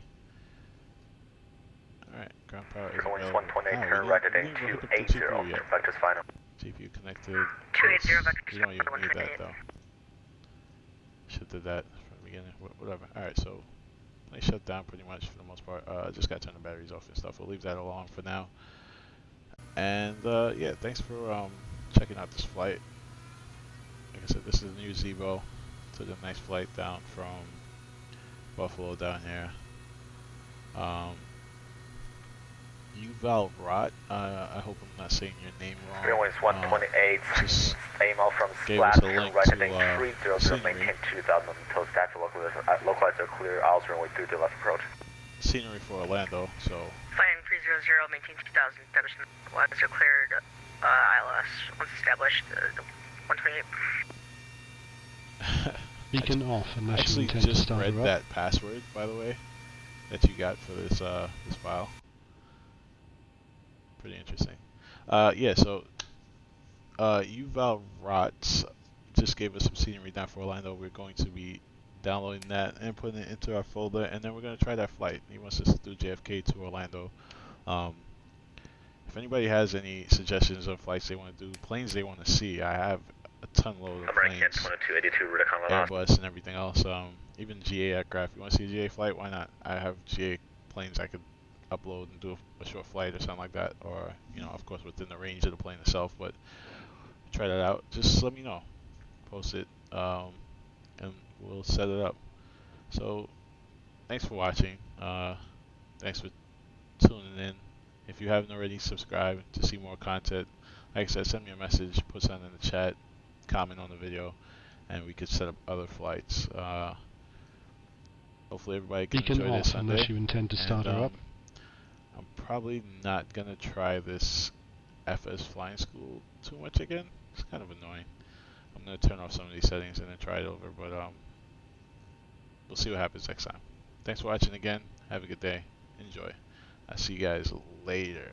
Alright, ground power is Runway available. 1.8, turn right at 280. Vector's final. GPU connected. 280, Yes. vector's We don't even final, need that 128. though. Should have did that from the beginning. Whatever. Alright, so they shut down pretty much for the most part. Just gotta turn the batteries off and stuff. We'll leave that alone for now. And yeah, thanks for checking out this flight. Like I said, this is a new Zibo. To the next flight down from Buffalo down here. Yuval Rot, I hope I'm not saying your name wrong. Runway 1.8, Just aim out from gave us SLAT, a link right to, heading 300, scenery. maintain 2000 until staff localize are clear, ILS runway 30 left approach. Scenery for Orlando, so Flying 300, maintain 2000, establishment lines are cleared, ILS, once established, 128. Beacon off unless you actually intend to just start read her up. that password, by the way, that you got for this this file. Pretty interesting. Yeah, so Yuval Rotz just gave us some scenery down for Orlando. We're going to be downloading that and putting it into our folder, and then we're going to try that flight. He wants us to do JFK to Orlando. If anybody has any suggestions of flights they want to do, planes they want to see, I have a ton load of planes, 2282, Rudicon Airbus and everything else. Even GA aircraft. You want to see a GA flight? Why not? I have GA planes I could upload and do a short flight or something like that, or you know, of course within the range of the plane itself. But try that out. Just let me know. Post it, and we'll set it up. So thanks for watching. Thanks for tuning in. If you haven't already, subscribe to see more content. Like I said, send me a message, put something in the chat, comment on the video, and we could set up other flights. Hopefully everybody can Beacon enjoy this off Sunday. unless you intend to start her up. I'm probably not gonna try this FS Flying School too much again. It's kind of annoying. I'm gonna turn off some of these settings and then try it over, but we'll see what happens next time. Thanks for watching again. Have a good day. Enjoy. I'll see you guys later.